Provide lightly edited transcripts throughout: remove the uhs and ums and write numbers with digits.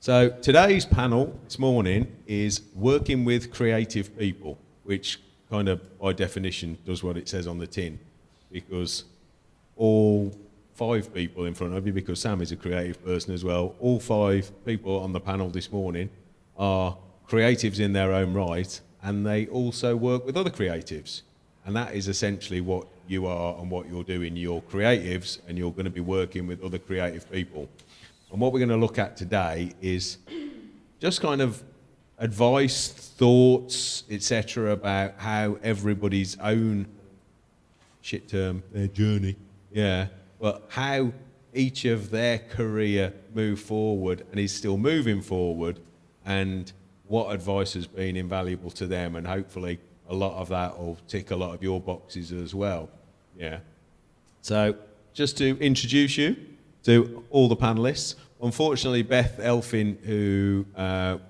So today's panel this morning is working with creative people, which kind of by definition does what it says on the tin, because all 5 people in front of you, because Sam is a creative person as well, all 5 people on the panel this morning are creatives in their own right, and they also work with other creatives. And that is essentially what you are and what you're doing. You're creatives and you're going to be working with other creative people. And what we're going to look at today is just kind of advice, thoughts, etc. about how everybody's own, their journey, but how each of their career moved forward and is still moving forward, and what advice has been invaluable to them, and hopefully a lot of that will tick a lot of your boxes as well. So just to introduce you to all the panellists. Unfortunately, Beth Elfin, who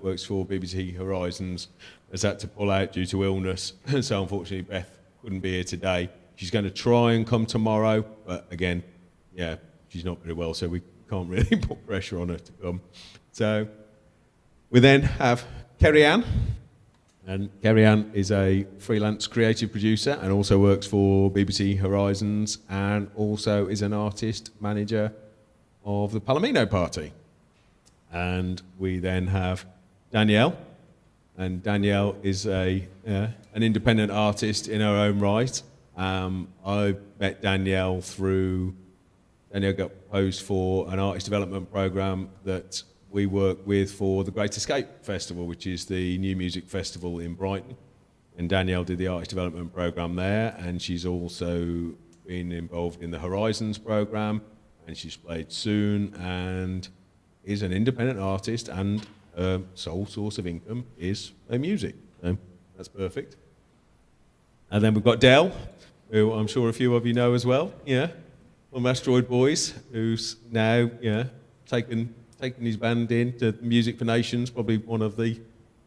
works for BBC Horizons, has had to pull out due to illness. So unfortunately, Beth couldn't be here today. She's going to try and come tomorrow, but again, she's not very well, so we can't really put pressure on her to come. So we then have Kerry Ann. And Kerry Ann is a freelance creative producer and also works for BBC Horizons, and also is an artist manager of the Palomino Party. And we then have Danielle, and Danielle is an independent artist in her own right. I met Danielle got proposed for an artist development program that we work with for the Great Escape Festival, which is the new music festival in Brighton. And Danielle did the artist development program there, and she's also been involved in the Horizons program, and she's played soon, and is an independent artist, and her sole source of income is her music. So that's perfect. And then we've got Del, who I'm sure a few of you know as well, from Asteroid Boys, who's now taken his band into Music for Nations, probably one of the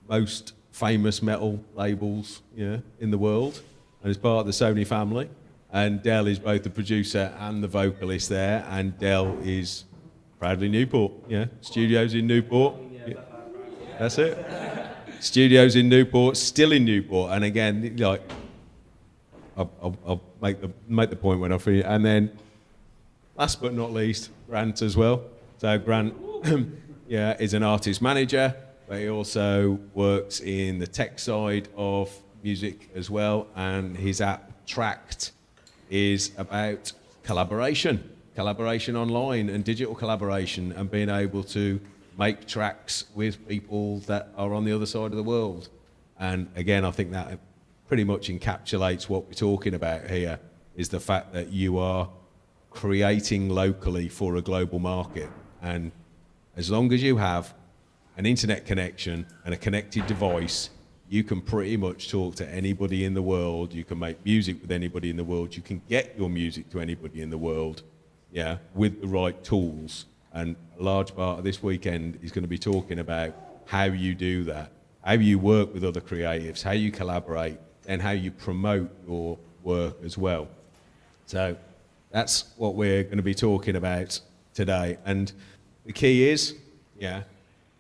most famous metal labels in the world, and is part of the Sony family. And Del is both the producer and the vocalist there, and Del is proudly Newport. Studios in Newport. That's it. Studios in Newport, still in Newport. And again, I'll make the point when I finish. And then, last but not least, Grant as well. So Grant, is an artist manager, but he also works in the tech side of music as well. And his app Tracked is about collaboration online and digital collaboration, and being able to make tracks with people that are on the other side of the world. And again, I think that pretty much encapsulates what we're talking about here, is the fact that you are creating locally for a global market. And as long as you have an internet connection and a connected device, you can pretty much talk to anybody in the world. You can make music with anybody in the world. You can get your music to anybody in the world, with the right tools. And a large part of this weekend is going to be talking about how you do that, how you work with other creatives, how you collaborate, and how you promote your work as well. So that's what we're going to be talking about today. And the key is,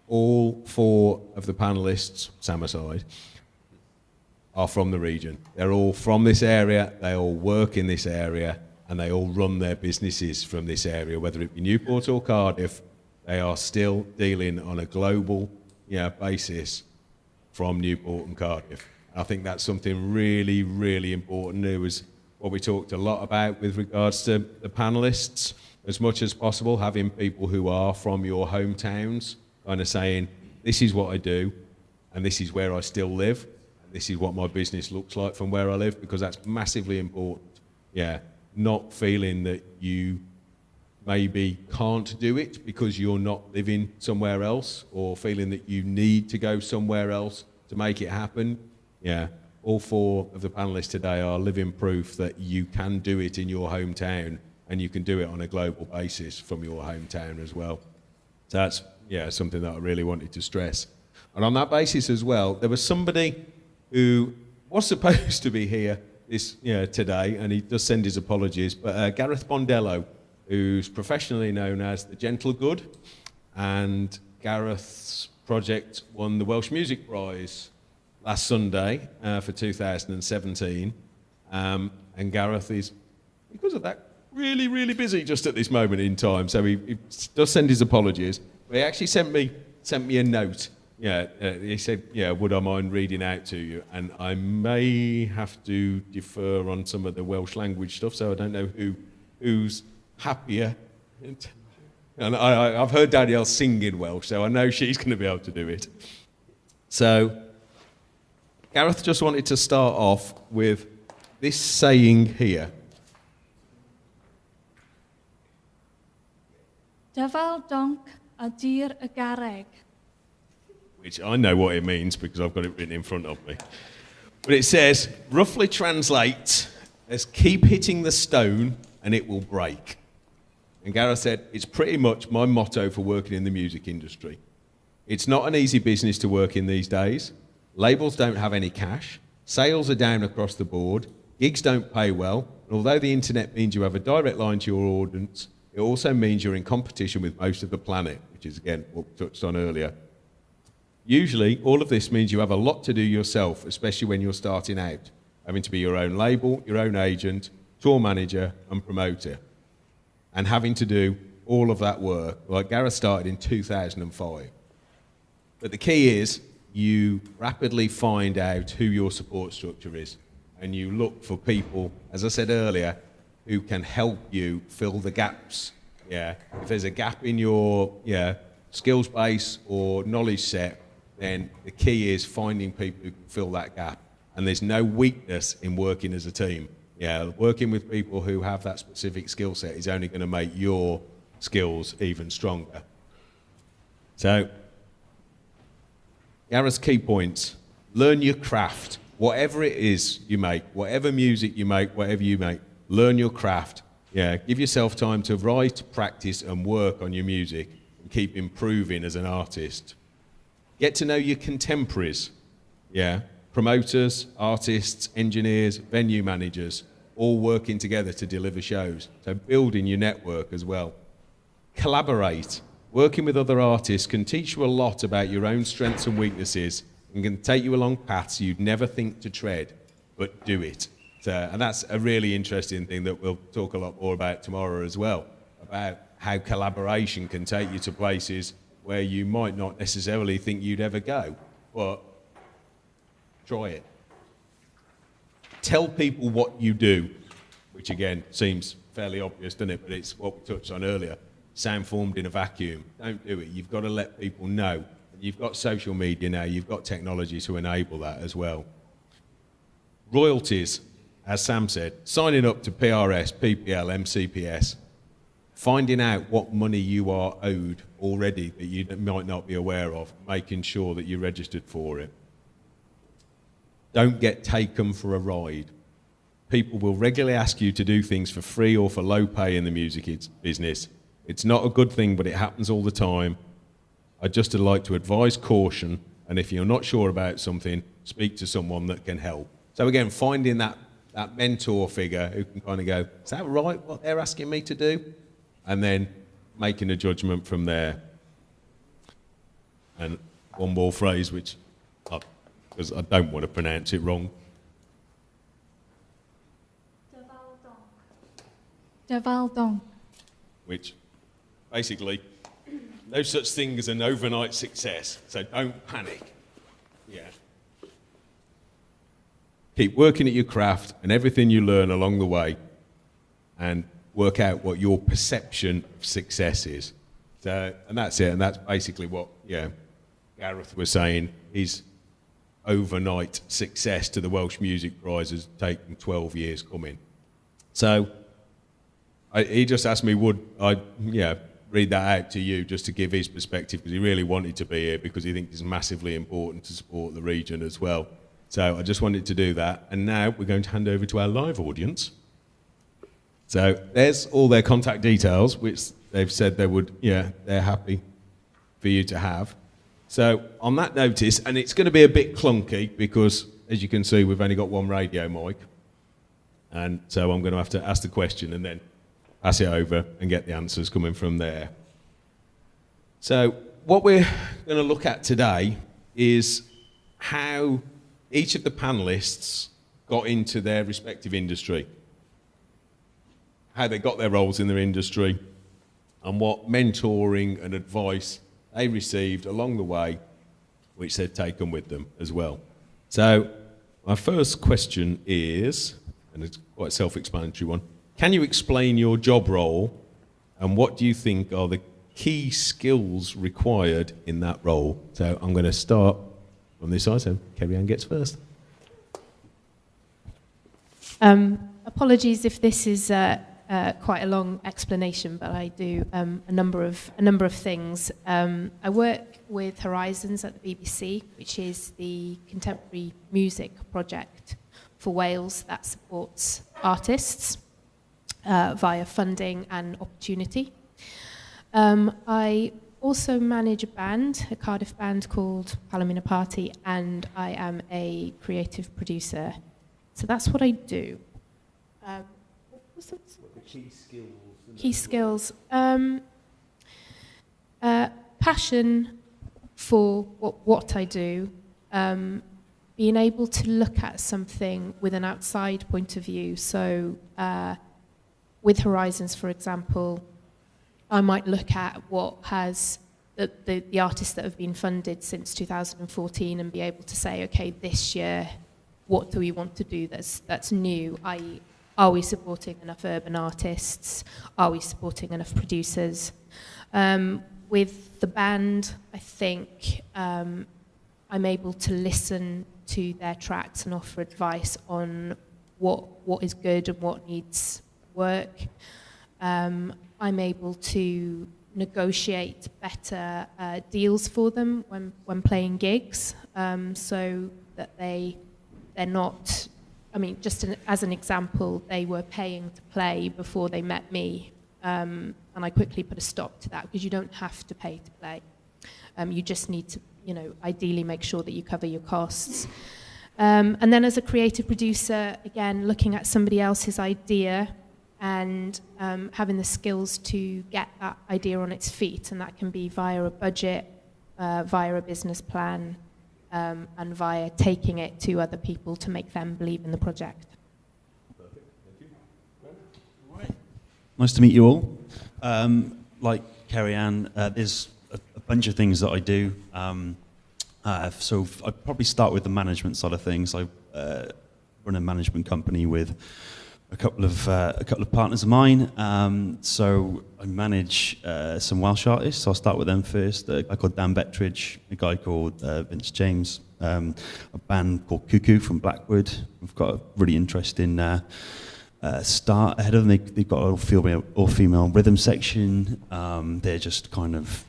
all 4 of the panellists, Sam aside, are from the region. They're all from this area, they all work in this area, and they all run their businesses from this area, whether it be Newport or Cardiff. They are still dealing on a global basis from Newport and Cardiff. I think that's something really, really important. It was what we talked a lot about with regards to the panellists, as much as possible, having people who are from your hometowns, kind of saying, this is what I do, and this is where I still live, and this is what my business looks like from where I live, because that's massively important. Not feeling that you maybe can't do it because you're not living somewhere else, or feeling that you need to go somewhere else to make it happen. All 4 of the panellists today are living proof that you can do it in your hometown, and you can do it on a global basis from your hometown as well. So that's something that I really wanted to stress. And on that basis as well, there was somebody who was supposed to be here today, and he does send his apologies, but Gareth Bondello, who's professionally known as the Gentle Good, and Gareth's project won the Welsh Music Prize last Sunday for 2017. And Gareth is, because of that, really, really busy just at this moment in time. So he does send his apologies. But he actually sent me a note. Yeah, he said, yeah, would I mind reading out to you? And I may have to defer on some of the Welsh language stuff, so I don't know who's happier. And I've heard Danielle sing in Welsh, so I know she's going to be able to do it. So Gareth just wanted to start off with this saying here. Dyfal donc a dir y garreg. Which I know what it means because I've got it written in front of me. But it says, roughly translates as keep hitting the stone and it will break. And Gareth said, it's pretty much my motto for working in the music industry. It's not an easy business to work in these days. Labels don't have any cash. Sales are down across the board. Gigs don't pay well. And although the internet means you have a direct line to your audience, it also means you're in competition with most of the planet, which is, again, what we touched on earlier. Usually, all of this means you have a lot to do yourself, especially when you're starting out, having to be your own label, your own agent, tour manager, and promoter, and having to do all of that work. Like Gareth started in 2005. But the key is you rapidly find out who your support structure is, and you look for people, as I said earlier, who can help you fill the gaps. Yeah, if there's a gap in your skills base or knowledge set, then the key is finding people who can fill that gap. And there's no weakness in working as a team. Yeah, working with people who have that specific skill set is only going to make your skills even stronger. So, Gareth's key points: learn your craft. Whatever it is you make, whatever music you make, whatever you make, learn your craft. Yeah, give yourself time to write, practice, and work on your music, and keep improving as an artist. Get to know your contemporaries. Yeah, promoters, artists, engineers, venue managers, all working together to deliver shows. So building your network as well. Collaborate. Working with other artists can teach you a lot about your own strengths and weaknesses and can take you along paths you'd never think to tread, but do it. And that's a really interesting thing that we'll talk a lot more about tomorrow as well, about how collaboration can take you to places where you might not necessarily think you'd ever go, but try it. Tell people what you do, which again seems fairly obvious, doesn't it? But it's what we touched on earlier. Sound formed in a vacuum. Don't do it. You've got to let people know. You've got social media now. You've got technology to enable that as well. Royalties, as Sam said, signing up to PRS, PPL, MCPS, finding out what money you are owed already that you might not be aware of, making sure that you're registered for it. Don't get taken for a ride. People will regularly ask you to do things for free or for low pay in the music business. It's not a good thing, but it happens all the time. I'd just like to advise caution, and if you're not sure about something, speak to someone that can help. So again, finding that mentor figure who can kind of go, is that right, what they're asking me to do? And then making a judgment from there. And one more phrase, which, because I don't want to pronounce it wrong. Dyfal donc. Which, basically, no such thing as an overnight success, so don't panic. Yeah. Keep working at your craft and everything you learn along the way, and work out what your perception of success is. So, and that's it, and that's basically what Gareth was saying. His overnight success to the Welsh Music Prize has taken 12 years coming. So he just asked me, would I read that out to you just to give his perspective, because he really wanted to be here because he thinks it's massively important to support the region as well. So I just wanted to do that. And now we're going to hand over to our live audience. So there's all their contact details, which they've said they would, they're happy for you to have. So on that notice, and it's going to be a bit clunky because, as you can see, we've only got one radio mic. And so I'm going to have to ask the question and then pass it over and get the answers coming from there. So what we're going to look at today is how each of the panelists got into their respective industry, how they got their roles in their industry, and what mentoring and advice they received along the way, which they've taken with them as well. So my first question is, and it's quite a self-explanatory one, can you explain your job role and what do you think are the key skills required in that role? So I'm going to start on this side, so Kerry-Ann gets first. Apologies if this is quite a long explanation, but I do a number of things. I work with Horizons at the BBC, which is the contemporary music project for Wales that supports artists via funding and opportunity. I also manage a band, a Cardiff band called Palomina Party, and I am a creative producer. So that's what I do. What was the Key skills. key skills? Passion for what I do, being able to look at something with an outside point of view. So with Horizons, for example, I might look at what has the artists that have been funded since 2014 and be able to say, okay, this year, what do we want to do that's new? I.e., are we supporting enough urban artists? Are we supporting enough producers? With the band, I think I'm able to listen to their tracks and offer advice on what is good and what needs work. I'm able to negotiate better deals for them when playing gigs, so that they're not. I mean, just as an example, they were paying to play before they met me, and I quickly put a stop to that because you don't have to pay to play. You just need to, ideally make sure that you cover your costs. And then as a creative producer, again, looking at somebody else's idea and having the skills to get that idea on its feet, and that can be via a budget, via a business plan, and via taking it to other people to make them believe in the project. Perfect, thank you. All right. Nice to meet you all. Like Kerry-Ann, there's a bunch of things that I do. So I'd probably start with the management side of things. I run a management company with a couple of partners of mine. So I manage some Welsh artists. So I'll start with them first. A guy called Dan Bettridge, a guy called Vince James, a band called Cuckoo from Blackwood. We've got a really interesting start ahead of them. They've got an all-female rhythm section. They're just kind of,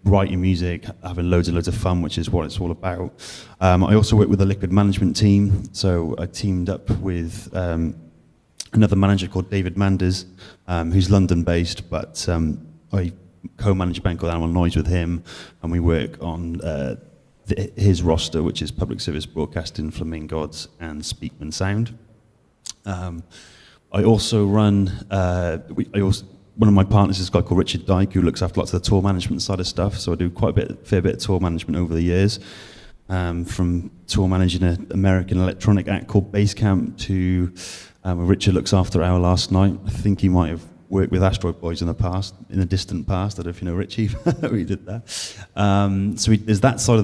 writing music, having loads and loads of fun, which is what it's all about. I also work with a liquid management team. So I teamed up with another manager called David Manders, who's London-based, but I co-manage a band called Animal Noise with him, and we work on his roster, which is Public Service Broadcasting, Flaming Gods, and Speakman Sound. I also run, one of my partners is a guy called Richard Dyke, who looks after lots of the tour management side of stuff, so I do quite a fair bit of tour management over the years. From tour managing an American electronic act called Basecamp to Richard looks after Our Last Night. I think he might have worked with Asteroid Boys in the distant past. I don't know if you know Richie, we did that. So there's that sort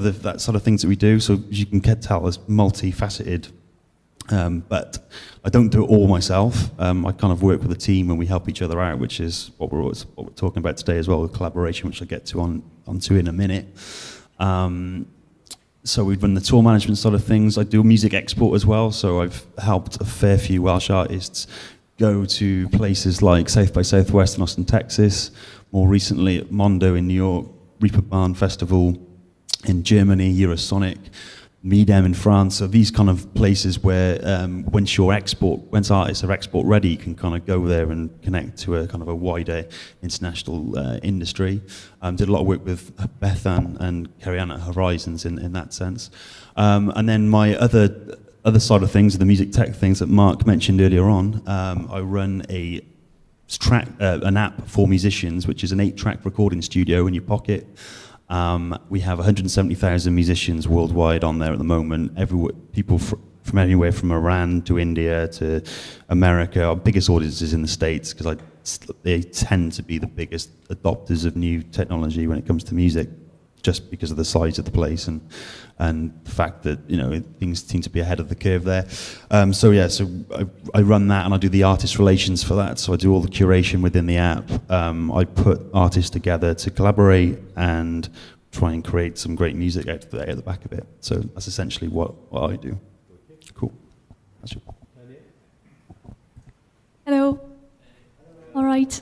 of things that we do. So as you can tell, it's multifaceted. But I don't do it all myself. I kind of work with a team and we help each other out, which is what we're talking about today as well, the collaboration, which I'll get to onto in a minute. So we run the tour management side of things. I do music export as well, so I've helped a fair few Welsh artists go to places like South by Southwest in Austin, Texas, more recently at Mondo in New York, Reaper Barn Festival in Germany, Eurosonic, Midem in France. So these kind of places where once artists are export ready, you can kind of go there and connect to a kind of a wider international industry. Did a lot of work with Bethan and Kerry-Ann at Horizons in that sense. And then my other side of things, the music tech things that Mark mentioned earlier on, I run an app for musicians, which is an 8-track recording studio in your pocket. We have 170,000 musicians worldwide on there at the moment. People from anywhere from Iran to India to America. Our biggest audience is in the States because they tend to be the biggest adopters of new technology when it comes to music, just because of the size of the place and the fact that things seem to be ahead of the curve there. So I run that and I do the artist relations for that. So I do all the curation within the app. I put artists together to collaborate and try and create some great music out the back of it. So that's essentially what I do. Cool. Hello. All right.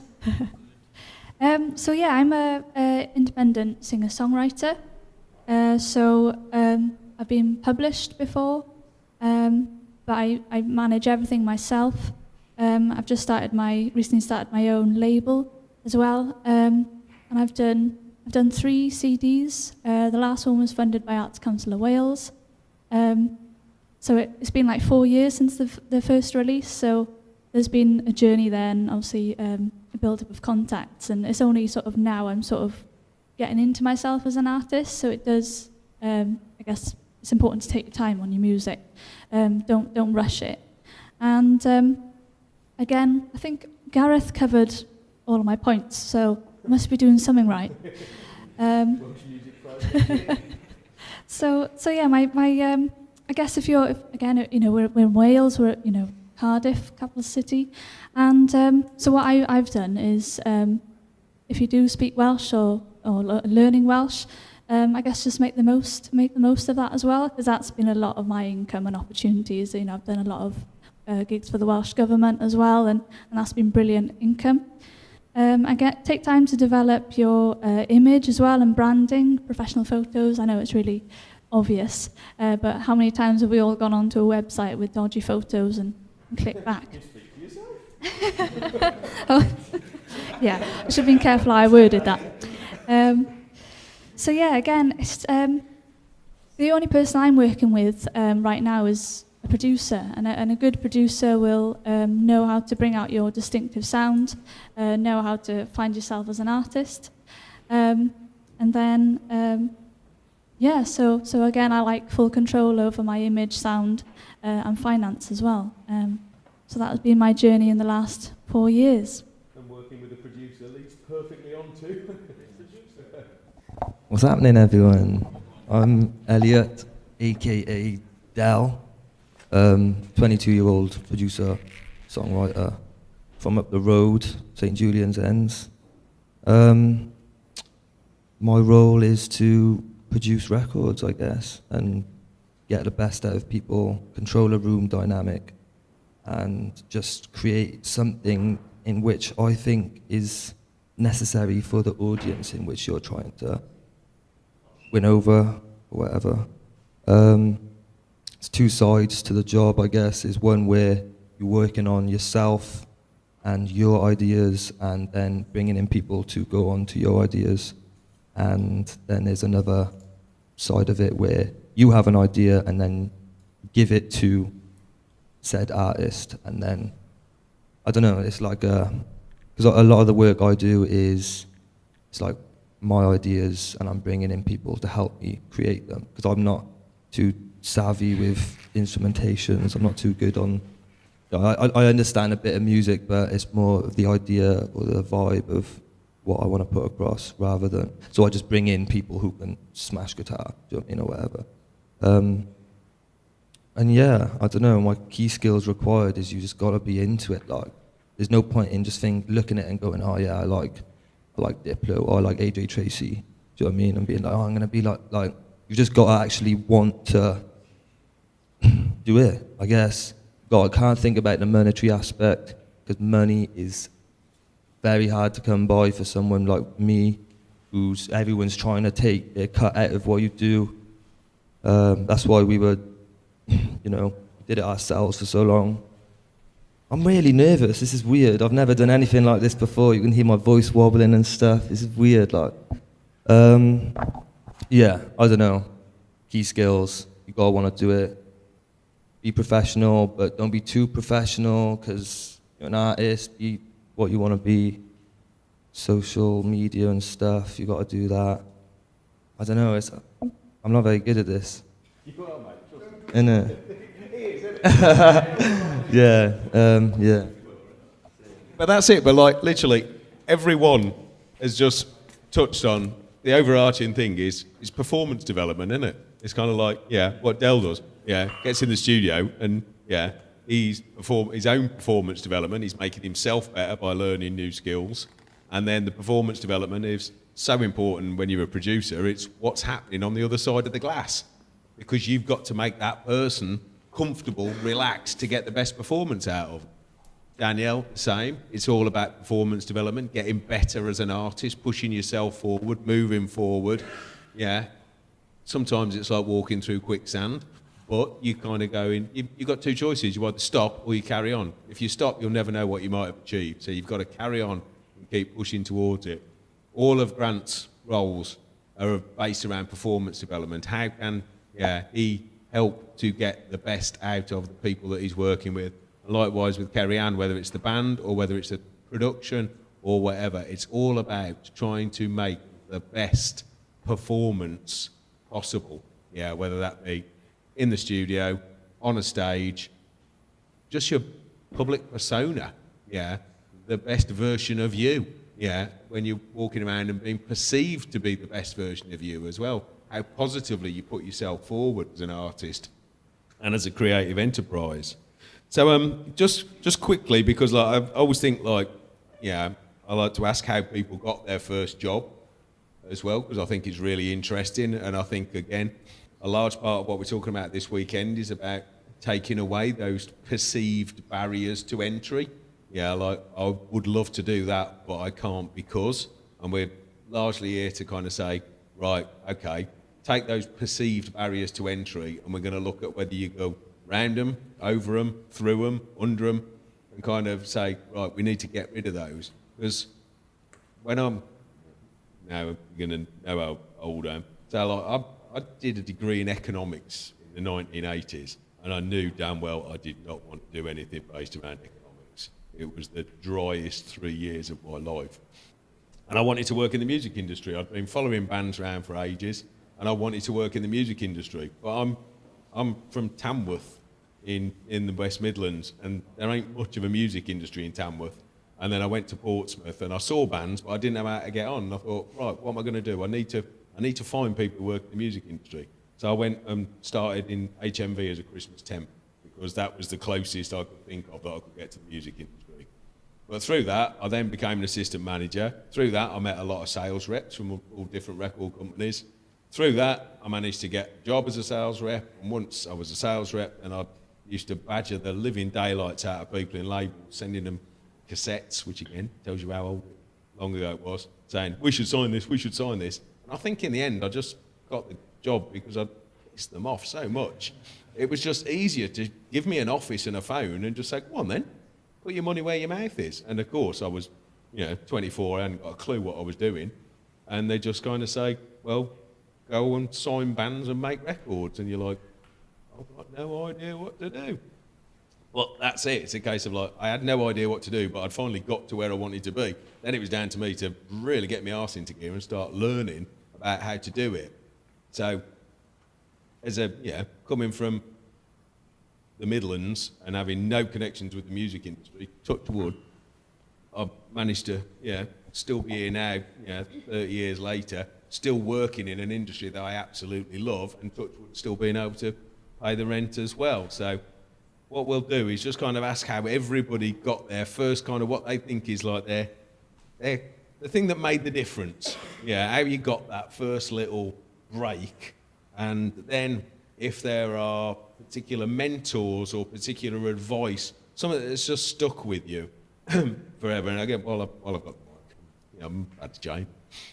So yeah, I'm a independent singer-songwriter. I've been published before, but I manage everything myself. I've recently started my own label as well, and I've done 3 CDs. The last one was funded by Arts Council of Wales. So it's been like 4 years since the first release. So there's been a journey there, and obviously a build-up of contacts. And it's only sort of now I'm sort of getting into myself as an artist. So it does, I guess it's important to take your time on your music. Don't rush it. And again, I think Gareth covered all of my points, so I must be doing something right. So yeah, my I guess if we're in Wales, we're at, Cardiff, capital city, and so what I've done is, if you do speak Welsh or learning Welsh, I guess just make the most of that as well, because that's been a lot of my income and opportunities. I've done a lot of gigs for the Welsh government as well, and that's been brilliant income. Take time to develop your image as well and branding, professional photos. I know it's really obvious, but how many times have we all gone onto a website with dodgy photos and click back? Oh, yeah, I should have been careful how I worded that. So yeah, again, it's, the only person I'm working with right now is a producer, and a good producer will know how to bring out your distinctive sound, know how to find yourself as an artist, and then so again, I like full control over my image, sound, and finance as well. So that has been my journey in the last 4 years. And working with a producer leads perfectly on to What's happening, everyone? I'm Elliot, aka Del, 22-year-old producer, songwriter from up the road, St. Julian's Ends. My role is to produce records, I guess, and get the best out of people, control a room dynamic, and just create something in which I think is necessary for the audience in which you're trying to win over, or whatever. It's 2 sides to the job, I guess. Is one where you're working on yourself and your ideas, and then bringing in people to go on to your ideas. And then there's another side of it where you have an idea and then give it to said artist, and then, I don't know, it's like because a lot of the work I do it's like my ideas, and I'm bringing in people to help me create them, because I'm not too savvy with instrumentations. I'm not too good on, I understand a bit of music, but it's more of the idea or the vibe of what I want to put across, rather than, so I just bring in people who can smash guitar, do you know what I mean, or whatever. And yeah, I don't know, my key skills required is you just got to be into it. Like, there's no point in just looking at it and going, oh yeah, I like Diplo, or I like AJ Tracy, do you know what I mean, and being like, oh, I'm going to be like, you just got to actually want to do it, I guess. God, I can't think about the monetary aspect, because money is very hard to come by for someone like me, everyone's trying to take their cut out of what you do. That's why we were, did it ourselves for so long. I'm really nervous. This is weird. I've never done anything like this before. You can hear my voice wobbling and stuff. This is weird. Yeah, I don't know. Key skills. You gotta want to do it. Be professional, but don't be too professional, because you're an artist. Be what you want to be. Social media and stuff. You gotta do that. I don't know. I'm not very good at this. You are, mate. Innit? Yeah. But that's it. But like literally, everyone has just touched on the overarching thing is performance development, isn't it? It's kind of like what Dell does. Yeah, gets in the studio and he's his own performance development. He's making himself better by learning new skills, and then the performance development is so important when you're a producer. It's what's happening on the other side of the glass, because you've got to make that person comfortable, relaxed to get the best performance out of them. Danielle, same. It's all about performance development, getting better as an artist, pushing yourself forward, moving forward. Yeah. Sometimes it's like walking through quicksand, but you kind of go in. You've got two choices. You either stop or you carry on. If you stop, you'll never know what you might have achieved. So you've got to carry on and keep pushing towards it. All of Grant's roles are based around performance development. How can he help to get the best out of the people that he's working with? Likewise with Kerry Ann, whether it's the band or whether it's the production or whatever, it's all about trying to make the best performance possible. Yeah, whether that be in the studio, on a stage, just your public persona. Yeah, the best version of you. Yeah, when you're walking around and being perceived to be the best version of you as well. How positively you put yourself forward as an artist and as a creative enterprise. So just quickly, because like, I always think like, I like to ask how people got their first job as well, because I think it's really interesting. And I think, again, a large part of what we're talking about this weekend is about taking away those perceived barriers to entry. Yeah, like I would love to do that, but I can't because, and we're largely here to kind of say, right, okay, take those perceived barriers to entry and we're going to look at whether you go round them, over them, through them, under them, and kind of say, right, we need to get rid of those. Because when I'm, now you're going to know how old I am, so like, I did a degree in economics in the 1980s, and I knew damn well I did not want to do anything based around economics. It was the driest 3 years of my life. And I wanted to work in the music industry. I'd been following bands around for ages, and I wanted to work in the music industry. But I'm from Tamworth in the West Midlands, and there ain't much of a music industry in Tamworth. And then I went to Portsmouth, and I saw bands, but I didn't know how to get on. And I thought, right, what am I going to do? I need to find people who work in the music industry. So I went and started in HMV as a Christmas temp, because that was the closest I could think of that I could get to the music industry. But through that, I then became an assistant manager. Through that, I met a lot of sales reps from all different record companies. Through that, I managed to get a job as a sales rep. And once I was a sales rep, and I used to badger the living daylights out of people in labels, sending them cassettes, which again tells you how long ago it was, saying, we should sign this, we should sign this. And I think in the end, I just got the job because I pissed them off so much. It was just easier to give me an office and a phone and just say, go on then, put your money where your mouth is. And of course, I was 24, I hadn't got a clue what I was doing. And they just kind of say, well, go and sign bands and make records. And you're like, I've got no idea what to do. Well, that's it. It's a case of like, I had no idea what to do, but I'd finally got to where I wanted to be. Then it was down to me to really get my arse into gear and start learning about how to do it. So, coming from the Midlands and having no connections with the music industry, touch wood, I've managed to, still be here now, 30 years later, still working in an industry that I absolutely love, and touch wood, still being able to pay the rent as well. So what we'll do is just kind of ask how everybody got there first, kind of what they think is like the thing that made the difference. Yeah, how you got that first little break, and then if there are particular mentors or particular advice, something that's just stuck with you forever. And again, while I've got the mic, I'm bad to Jane.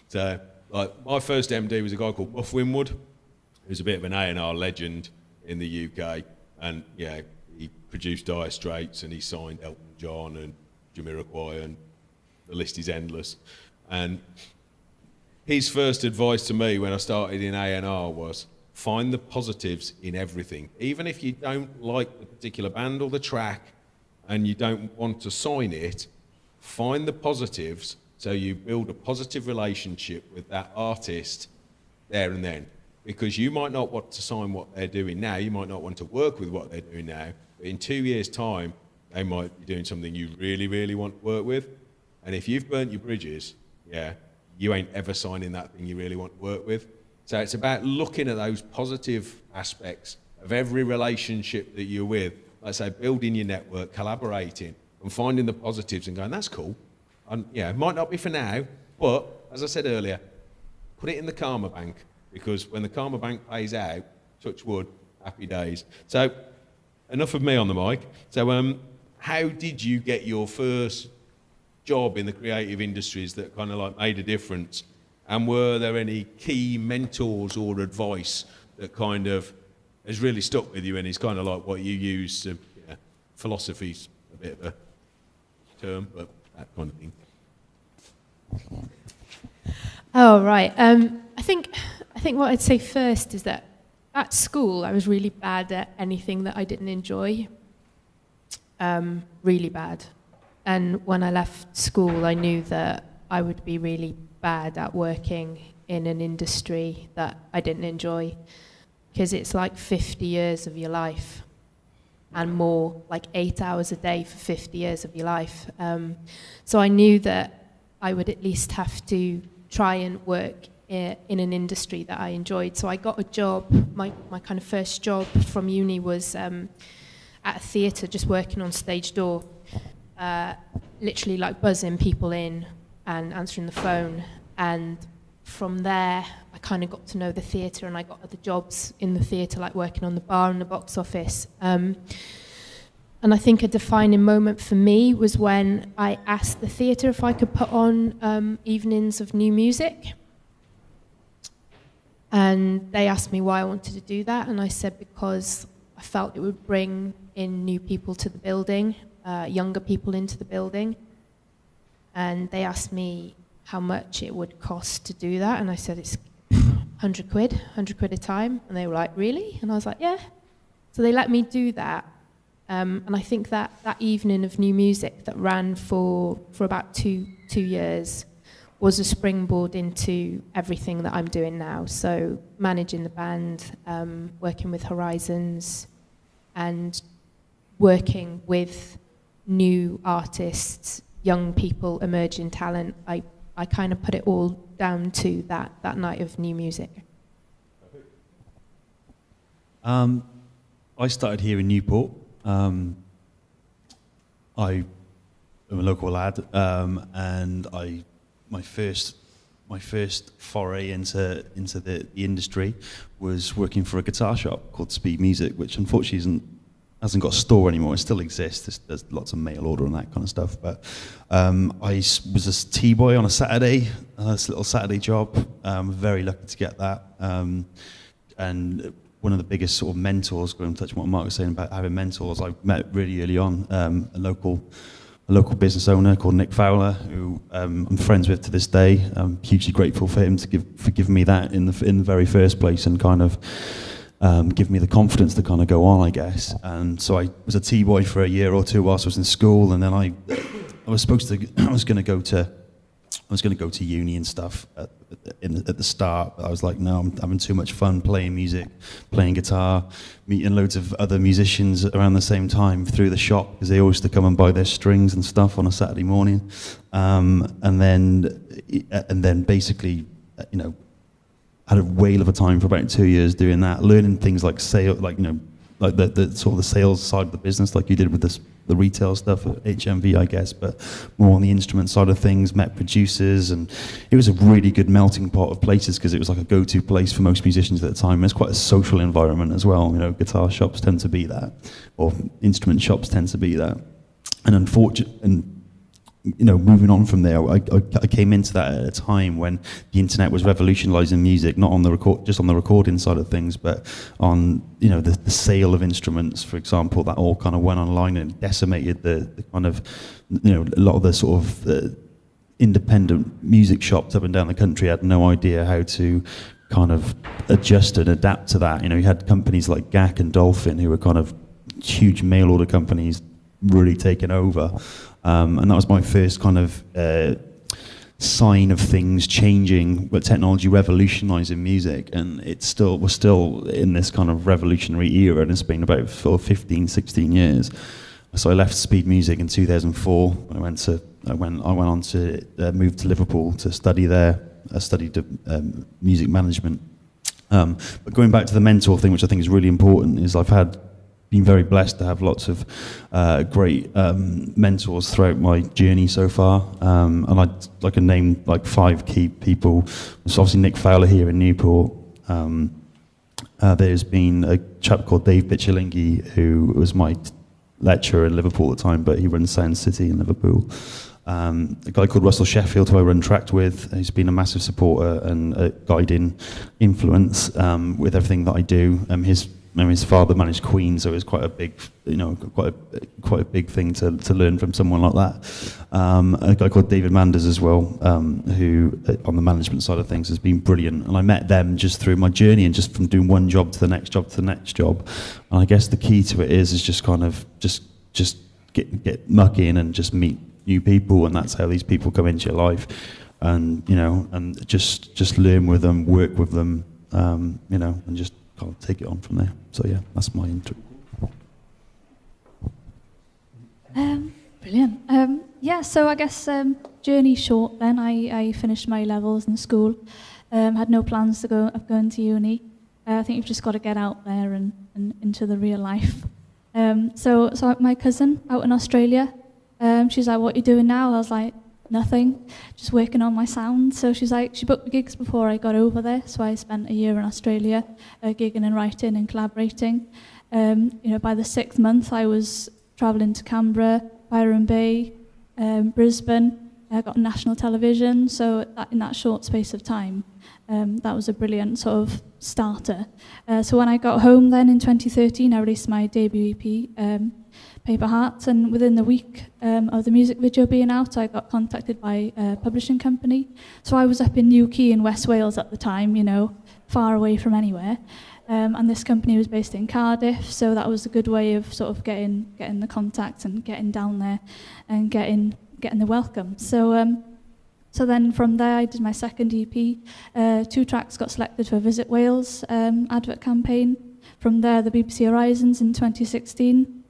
So, like, my first MD was a guy called Buff Winwood, who's a bit of an A&R legend in the UK, and he produced Dire Straits and he signed Elton John and Jamiroquai, and the list is endless. And his first advice to me when I started in A&R was, find the positives in everything. Even if you don't like the particular band or the track and you don't want to sign it, find the positives so you build a positive relationship with that artist. there and then, because you might not want to sign what they're doing now, you might not want to work with what they're doing now, but in 2 years' time, they might be doing something you really, really want to work with. And if you've burnt your bridges, yeah, you ain't ever signing that thing you really want to work with. So it's about looking at those positive aspects of every relationship that you're with, like I say, building your network, collaborating, and finding the positives and going, that's cool. And yeah, it might not be for now, but as I said earlier, put it in the karma bank, because when the karma bank pays out, touch wood, happy days. So enough of me on the mic. So how did you get your first job in the creative industries that kind of like made a difference? And were there any key mentors or advice that kind of has really stuck with you and is kind of like what you use to, philosophy's a bit of a term, but that kind of thing. Oh, right. I think what I'd say first is that at school I was really bad at anything that I didn't enjoy. Really bad. And when I left school, I knew that I would be really bad at working in an industry that I didn't enjoy, because it's like 50 years of your life and more, like 8 hours a day for 50 years of your life. So I knew that I would at least have to try and work in an industry that I enjoyed. So I got a job, my kind of first job from uni was at a theatre, just working on stage door, literally like buzzing people in and answering the phone. And from there, I kind of got to know the theatre, and I got other jobs in the theatre, like working on the bar and the box office. And I think a defining moment for me was when I asked the theatre if I could put on evenings of new music. And they asked me why I wanted to do that, and I said because I felt it would bring in new people to the building, younger people into the building. And they asked me how much it would cost to do that, and I said it's 100 quid a time. And they were like, really? And I was like, yeah. So they let me do that. And I think that evening of new music that ran for about two years was a springboard into everything that I'm doing now. So managing the band, working with Horizons, and working with new artists, young people, emerging talent. I kind of put it all down to that night of new music. I started here in Newport. I am a local lad, and my first foray into the industry was working for a guitar shop called Speed Music, which unfortunately hasn't got a store anymore. It still exists. There's lots of mail order and that kind of stuff. But I was a T-boy on a Saturday, this little Saturday job. Very lucky to get that. And one of the biggest sort of mentors, going to touch on what Mark was saying about having mentors, I met really early on a local business owner called Nick Fowler, who I'm friends with to this day. I'm hugely grateful for him for giving me that in the very first place, and kind of give me the confidence to kind of go on, I guess. And so I was a T-boy for a year or two whilst I was in school, and then I was going to go to uni and stuff at the start, but I was like, no, I'm having too much fun playing music, playing guitar, meeting loads of other musicians around the same time through the shop, because they always used to come and buy their strings and stuff on a Saturday morning. And then basically, had a whale of a time for about 2 years doing that, learning things like sales, like the sort of the sales side of the business, like you did with the retail stuff at HMV, I guess, but more on the instrument side of things. Met producers, and it was a really good melting pot of places, because it was like a go-to place for most musicians at the time. It's quite a social environment as well. Guitar shops tend to be that, or instrument shops tend to be that. And moving on from there, I came into that at a time when the internet was revolutionising music, not on just on the recording side of things, but on the sale of instruments, for example. That all kind of went online and decimated the kind of a lot of the sort of independent music shops up and down the country had no idea how to kind of adjust and adapt to that. You had companies like GAC and Dolphin, who were kind of huge mail order companies, really taking over. And that was my first kind of sign of things changing, but technology revolutionising music, and we're still in this kind of revolutionary era, and it's been about for 15, 16 years. So I left Speed Music in 2004. I went on to move to Liverpool to study there. I studied music management. But going back to the mentor thing, which I think is really important, is been very blessed to have lots of great mentors throughout my journey so far. And I can name like 5 key people. There's obviously Nick Fowler here in Newport. There's been a chap called Dave Bichalingi, who was my lecturer in Liverpool at the time, but he runs Sound City in Liverpool. A guy called Russell Sheffield, who I run Tract with, who's been a massive supporter and a guiding influence with everything that I do. His father managed Queen, so it was quite a big, quite a big thing to learn from someone like that. A guy called David Manders as well, who on the management side of things has been brilliant. And I met them just through my journey and just from doing one job to the next job to the next job. And I guess the key to it is just kind of just get muck in and just meet new people, and that's how these people come into your life. And and just learn with them, work with them, and just kind of take it on from there. So yeah, that's my intro. Brilliant. So I guess journey short then. I finished my levels in school. Had no plans of going to uni. I think you've just got to get out there and into the real life. So my cousin out in Australia, she's like, "What are you doing now?" I was like, "Nothing, just working on my sound." So she's like, she booked the gigs before I got over there. So I spent a year in Australia, gigging and writing and collaborating. By the 6th month, I was travelling to Canberra, Byron Bay, Brisbane. I got on national television. So in that short space of time, that was a brilliant sort of starter. So when I got home then in 2013, I released my debut EP, Paper Hearts, and within the week of the music video being out, I got contacted by a publishing company. So I was up in Newquay in West Wales at the time, far away from anywhere. And this company was based in Cardiff, so that was a good way of sort of getting the contact and getting down there and getting the welcome. So then from there, I did my second EP. 2 tracks got selected for Visit Wales advert campaign. From there, the BBC Horizons in 2016.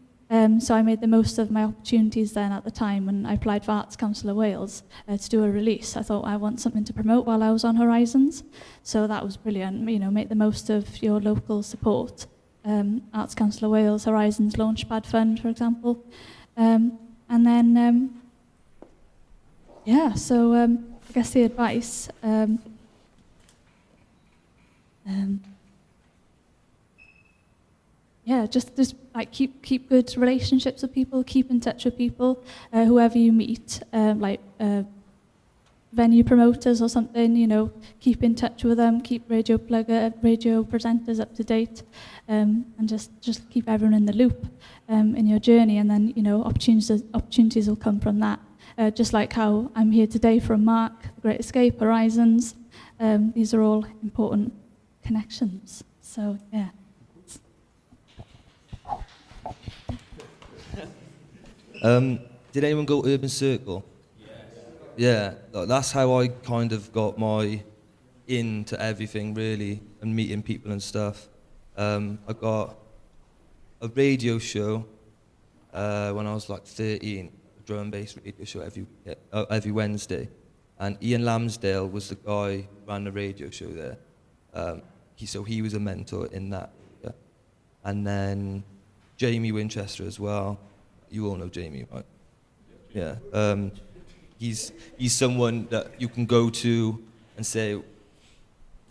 So I made the most of my opportunities then at the time, and I applied for Arts Council of Wales to do a release. I thought I want something to promote while I was on Horizons. So that was brilliant, make the most of your local support. Arts Council of Wales, Horizons Launchpad Fund, for example. And then, so I guess the advice, just like keep good relationships with people, keep in touch with people, whoever you meet, venue promoters or something, keep in touch with them, keep radio presenters up to date, and just keep everyone in the loop in your journey, and then opportunities will come from that. Just like how I'm here today from Mark, The Great Escape, Horizons. These are all important connections. So yeah. Did anyone go Urban Circle? Yes. Yeah, that's how I kind of got my into everything really, and meeting people and stuff. I got a radio show when I was like 13, a drum and bass radio show every Wednesday, and Ian Lamsdale was the guy who ran the radio show there. He was a mentor in that. Yeah. And then Jamie Winchester as well. You all know Jamie, right? Yeah. He's someone that you can go to and say,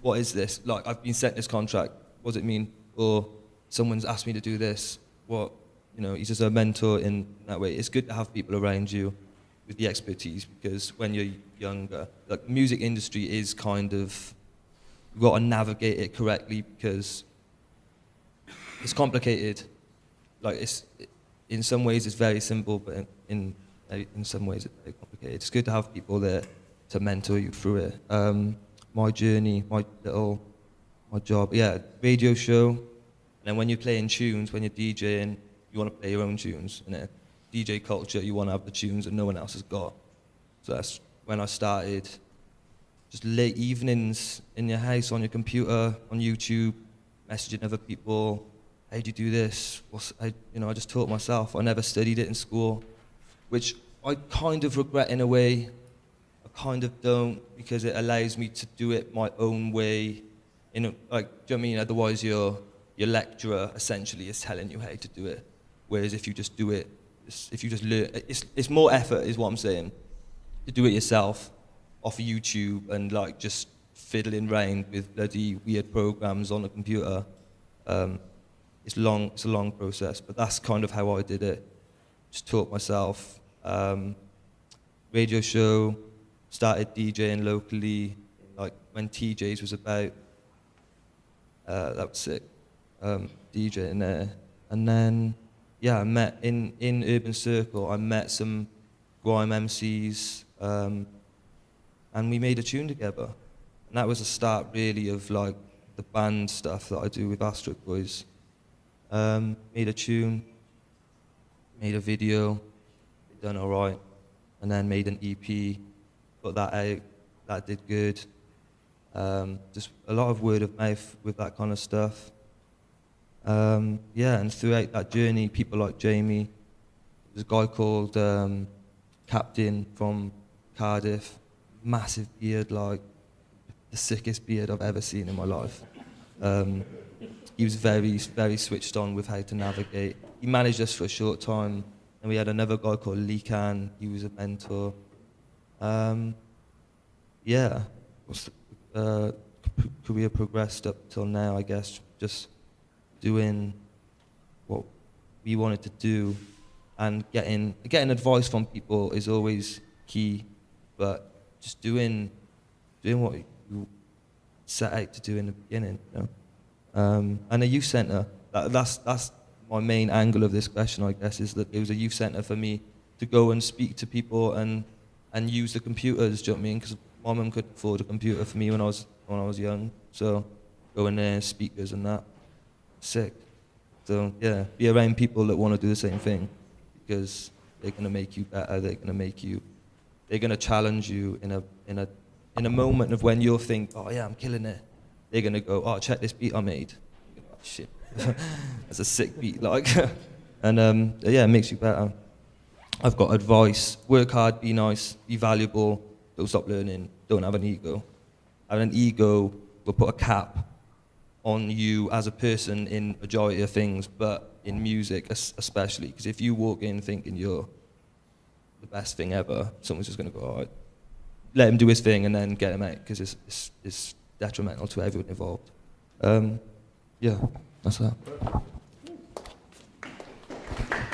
"What is this? Like, I've been sent this contract. What does it mean?" Or someone's asked me to do this. What? He's just a mentor in that way. It's good to have people around you with the expertise, because when you're younger, like, the music industry is kind of, you've got to navigate it correctly because it's complicated. Like, in some ways it's very simple, but in some ways it's very complicated. It's good to have people there to mentor you through it. My journey, my job, radio show. And then when you're playing tunes, when you're DJing, you want to play your own tunes. And then DJ culture, you want to have the tunes that no one else has got. So that's when I started. Just late evenings in your house, on your computer, on YouTube, messaging other people. How do you do this? I just taught myself. I never studied it in school, which I kind of regret in a way. I kind of don't, because it allows me to do it my own way. Do you know what I mean? Otherwise, your lecturer essentially is telling you how to do it. Whereas if you just do it, if you just learn, it's more effort, is what I'm saying. To do it yourself off of YouTube and like just fiddling around with bloody weird programs on a computer. It's a long process, but that's kind of how I did it. Just taught myself. Radio show, started DJing locally, like when TJs was about. That was sick. DJing there. And then, yeah, I met in Urban Circle, I met some grime MCs, and we made a tune together. And that was the start, really, of like the band stuff that I do with Asterisk Boys. Made a tune, made a video, done all right, and then made an EP, put that out, that did good. Just a lot of word of mouth with that kind of stuff. Yeah, and throughout that journey, people like Jamie, there's a guy called Captain from Cardiff, massive beard, like the sickest beard I've ever seen in my life. He was very, very switched on with how to navigate. He managed us for a short time, and we had another guy called Lee Khan. He was a mentor. Yeah, career progressed up till now, I guess, just doing what we wanted to do, and getting advice from people is always key, but just doing what you set out to do in the beginning, you know. And a youth centre, that's my main angle of this question, I guess, is that it was a youth centre for me to go and speak to people and use the computers, do you know what I mean? Because my mum couldn't afford a computer for me when I was young, so go in there, speakers and that, sick. So yeah, be around people that want to do the same thing, because they're going to make you better, they're going to challenge you in a moment of when you'll think, oh yeah, I'm killing it. They're going to go, oh, check this beat I made. Oh, shit, that's a sick beat, like. And yeah, it makes you better. I've got advice: work hard, be nice, be valuable, don't stop learning, don't have an ego. Having an ego will put a cap on you as a person in majority of things, but in music especially, because if you walk in thinking you're the best thing ever, someone's just going to go, all right, let him do his thing and then get him out, because it's detrimental to everyone involved. Yeah, that's that.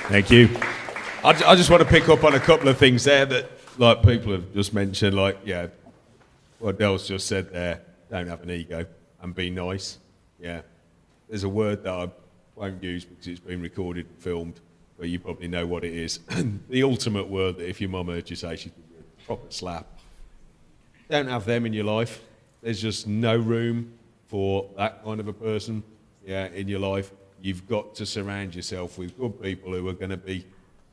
Thank you. I just want to pick up on a couple of things there that, like, people have just mentioned, like, yeah, what Del's just said there, don't have an ego and be nice. Yeah. There's a word that I won't use because it's been recorded and filmed, but you probably know what it is. The ultimate word that if your mum heard you say, she'd give you a proper slap. Don't have them in your life. There's just no room for that kind of a person, yeah, in your life. You've got to surround yourself with good people who are going to be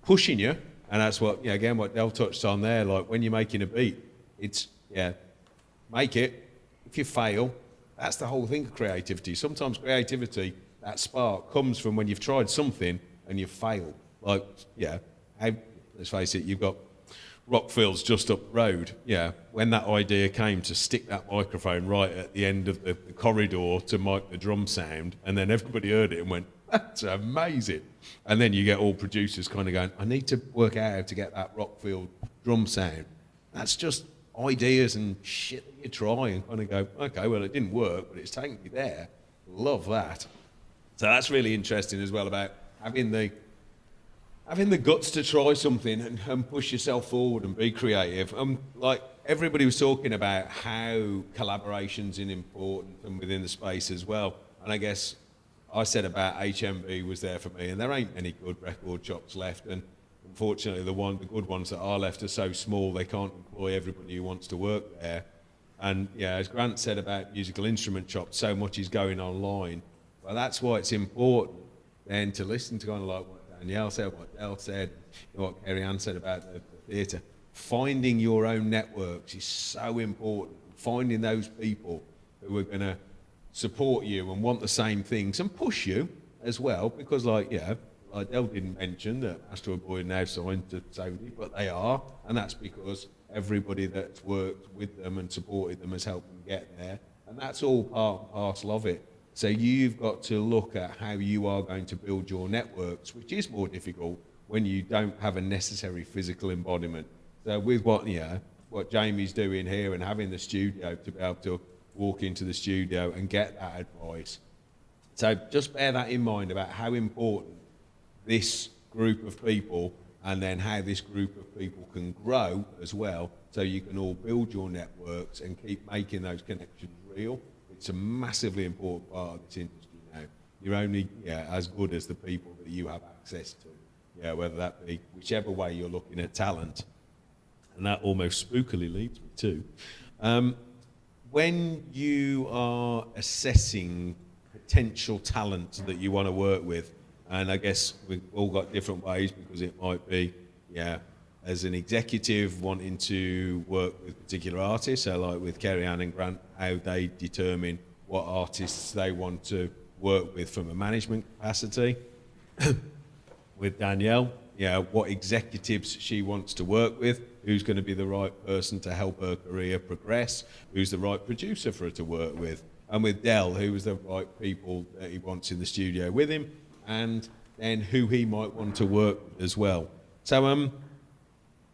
pushing you, and that's what, yeah, again, what Del touched on there. Like when you're making a beat, it's, yeah, make it. If you fail, that's the whole thing of creativity. Sometimes creativity, that spark, comes from when you've tried something and you've failed. Like, yeah, let's face it, you've got Rockfields just up the road. Yeah, when that idea came to stick that microphone right at the end of the corridor to mic the drum sound, and then everybody heard it and went, that's amazing. And then you get all producers kind of going, I need to work out how to get that Rockfield drum sound. That's just ideas and shit that you try and kind of go, okay, well, it didn't work, but it's taken me there. Love that. So that's really interesting as well, about having the guts to try something and push yourself forward and be creative. Like everybody was talking about how collaboration's important and within the space as well. And I guess I said about HMV was there for me, and there ain't any good record shops left. And unfortunately, the good ones that are left are so small they can't employ everybody who wants to work there. And yeah, as Grant said about musical instrument shops, so much is going online. Well, that's why it's important then to listen to kind of like what Danielle said, what Del said, what Kerry Ann said about the theatre. finding your own networks is so important. Finding those people who are going to support you and want the same things and push you as well, because like Dell didn't mention that Asteroid Boy now signed to Saudi, but they are, and that's because everybody that's worked with them and supported them has helped them get there, and that's all part and parcel of it. So you've got to look at how you are going to build your networks, which is more difficult when you don't have a necessary physical embodiment. So with what Jamie's doing here and having the studio to be able to walk into the studio and get that advice. So just bear that in mind about how important this group of people and then how this group of people can grow as well, so you can all build your networks and keep making those connections real. It's a massively important part of this industry now. You're only as good as the people that you have access to, whether that be whichever way you're looking at talent. And that almost spookily leads me to, when you are assessing potential talent that you want to work with, and I guess we've all got different ways, because it might be, as an executive wanting to work with particular artists, so like with Kerry Ann and Grant, how they determine what artists they want to work with from a management capacity. With Danielle, what executives she wants to work with, who's going to be the right person to help her career progress, who's the right producer for her to work with, and with Dell, who is the right people that he wants in the studio with him, and then who he might want to work with as well. So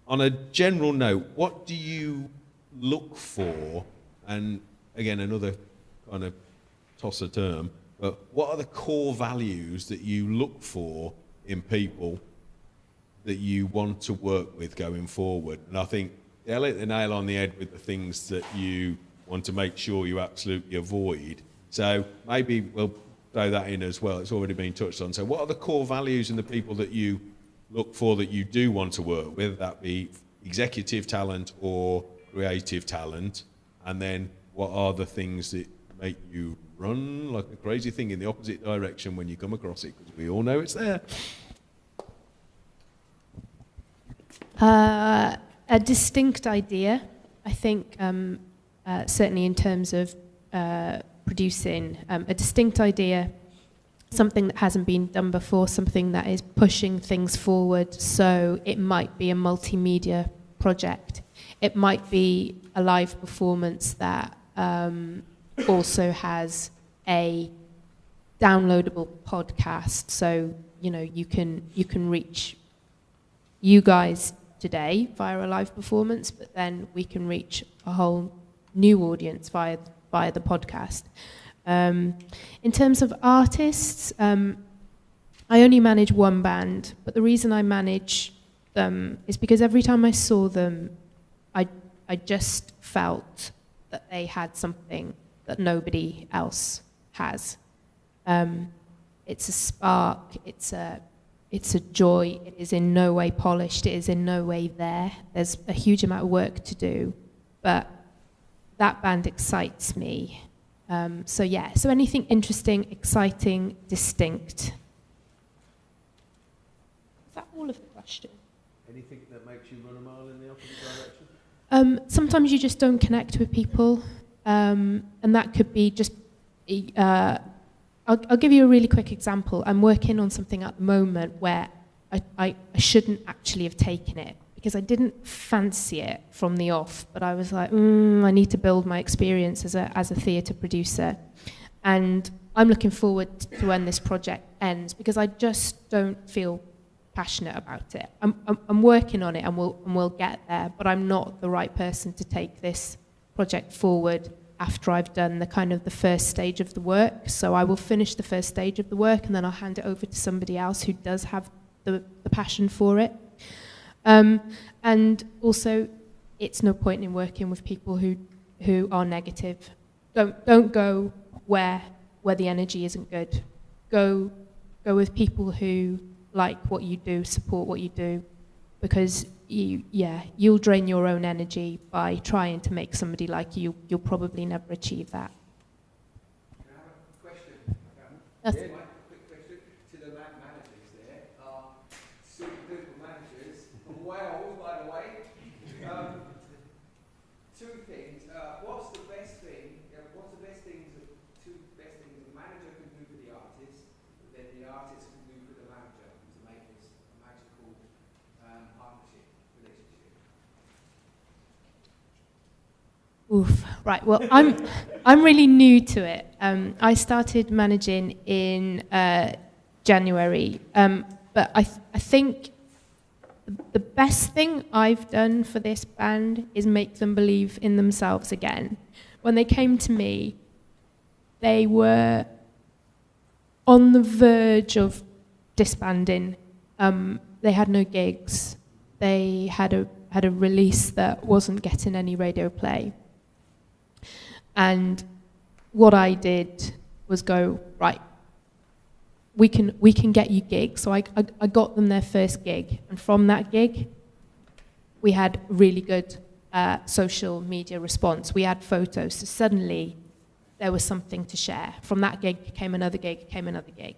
on a general note, what do you look for, and again another kind of tosser term, but what are the core values that you look for in people that you want to work with going forward? And I think they'll hit the nail on the head with the things that you want to make sure you absolutely avoid. So maybe we'll throw that in as well. It's already been touched on. So what are the core values in the people that you look for that you do want to work with, whether that be executive talent or creative talent? And then what are the things that make you run like a crazy thing in the opposite direction when you come across it? Because we all know it's there. A distinct idea, I think, certainly in terms of producing, a distinct idea, something that hasn't been done before, something that is pushing things forward. So it might be a multimedia project. It might be a live performance that also has a downloadable podcast. So, you can reach you guys today via a live performance, but then we can reach a whole new audience via the podcast. In terms of artists, I only manage one band, but the reason I manage them is because every time I saw them, I just felt that they had something that nobody else has. It's a spark, it's a joy. It is in no way polished. It is in no way there. There's a huge amount of work to do, but that band excites me. So anything interesting, exciting, distinct. Is that all of the question? Anything that makes you run a mile in the opposite direction? Sometimes you just don't connect with people, and that could be just... I'll give you a really quick example. I'm working on something at the moment where I shouldn't actually have taken it because I didn't fancy it from the off, but I was like, I need to build my experience as a theatre producer. And I'm looking forward to when this project ends because I just don't feel passionate about it. I'm working on it and we'll get there, but I'm not the right person to take this project forward after I've done the first stage of the work. So I will finish the first stage of the work and then I'll hand it over to somebody else who does have the passion for it. And also, it's no point in working with people who are negative. Don't go where the energy isn't good. Go with people who like what you do, support what you do, because you'll drain your own energy by trying to make somebody like you. You'll probably never achieve that. Can I have a question? That's Yeah, quick question to the managers there. Super duper managers from Wales, by the way. Right. Well, I'm really new to it. I started managing in January, but I think the best thing I've done for this band is make them believe in themselves again. When they came to me, they were on the verge of disbanding. They had no gigs. They had a release that wasn't getting any radio play. And what I did was go, right, we can get you gigs. So I got them their first gig. And from that gig, we had really good social media response. We had photos. So suddenly there was something to share. From that gig came another gig, came another gig.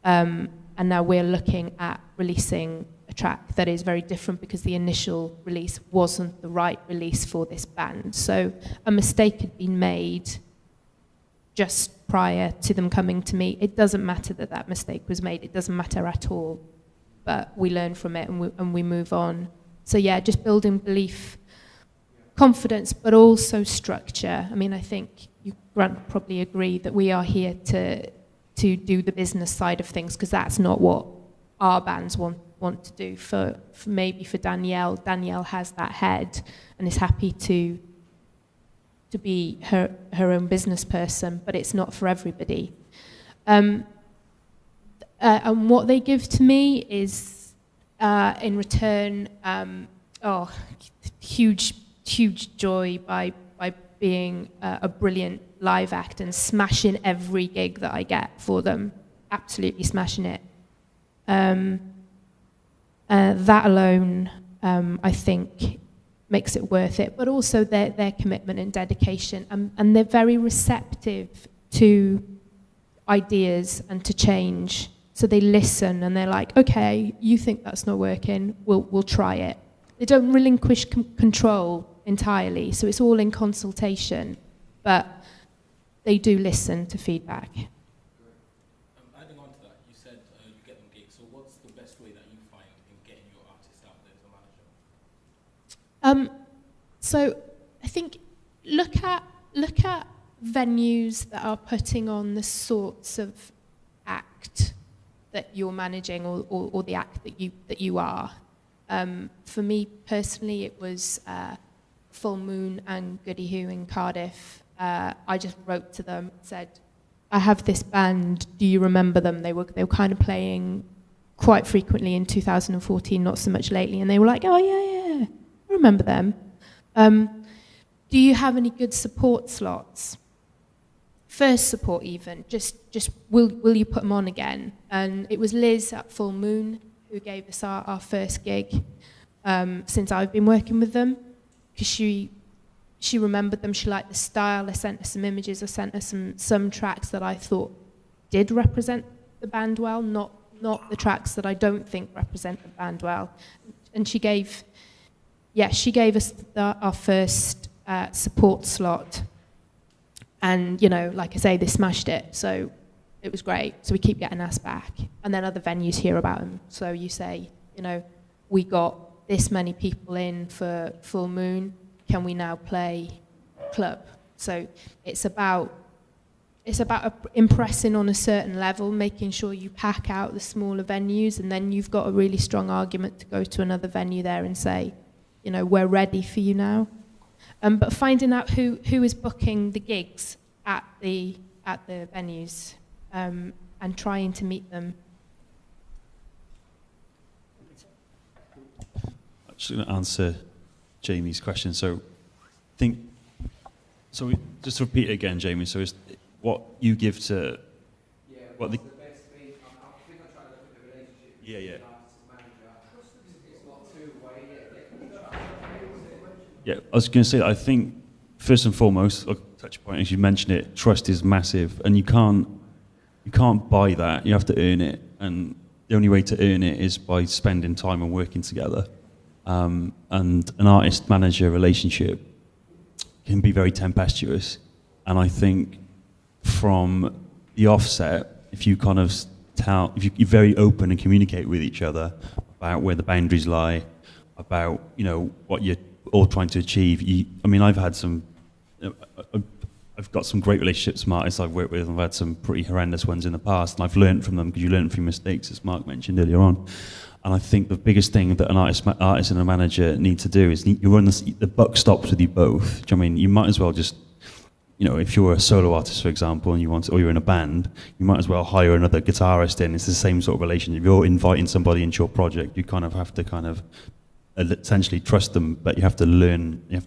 And now we're looking at releasing a track that is very different because the initial release wasn't the right release for this band. So a mistake had been made just prior to them coming to me. It doesn't matter that that mistake was made. It doesn't matter at all. But we learn from it and we move on. So yeah, just building belief, confidence, but also structure. I mean, I think you, Grant, probably agree that we are here to do the business side of things, because that's not what our bands want to do. For maybe for Danielle has that head and is happy to be her own business person, but it's not for everybody. And what they give to me is, in return, huge joy by being a brilliant live act and smashing every gig that I get for them, absolutely smashing it. That alone, I think, makes it worth it, but also their commitment and dedication, and they're very receptive to ideas and to change. So they listen and they're like, okay, you think that's not working, we'll try it. They don't relinquish control entirely, so it's all in consultation, but they do listen to feedback. Adding on to that, you said you get them gigs, so what's the best way that you find in getting your artists out there as a manager? So I think look at venues that are putting on the sorts of act that you're managing, or the act that you are. For me personally, it was Full Moon and Goody Who in Cardiff. I just wrote to them, said, I have this band, do you remember them? They were kind of playing quite frequently in 2014, not so much lately, and they were like, oh yeah, I remember them. Do you have any good support slots? First support even, just will you put them on again? And it was Liz at Full Moon who gave us our first gig since I've been working with them, because she remembered them, she liked the style. I sent her some images, I sent her some tracks that I thought did represent the band well, not the tracks that I don't think represent the band well. And she gave us our first support slot. And, like I say, they smashed it. So it was great. So we keep getting asked back. And then other venues hear about them. So you say, we got this many people in for Full Moon. Can we now play club? So it's about impressing on a certain level, making sure you pack out the smaller venues, and then you've got a really strong argument to go to another venue there and say, we're ready for you now. But finding out who is booking the gigs at the venues, and trying to meet them. I'm just going to answer Jamie's question. So just to repeat it again, Jamie. So it's what you give to what the best thing? I think I'm trying to look at the relationship yeah. between artist and manager. It's not two-way. Yeah, I was going to say that I think first and foremost, I'll touch a point as you mentioned it. Trust is massive, and you can't buy that. You have to earn it, and the only way to earn it is by spending time and working together. And an artist-manager relationship can be very tempestuous. And I think from the offset, if you're very open and communicate with each other about where the boundaries lie, about what you're all trying to achieve. I've had some you know, I've got some great relationships with artists I've worked with, and I've had some pretty horrendous ones in the past, and I've learned from them, because you learn from your mistakes, as Mark mentioned earlier on. And I think the biggest thing that an artist and a manager need to do is you run the buck stops with you both. Do you know what I mean? You might as well just, you know, if you're a solo artist, for example, and or you're in a band, you might as well hire another guitarist in. It's the same sort of relationship. If you're inviting somebody into your project, you kind of have to essentially trust them, but you have to learn, you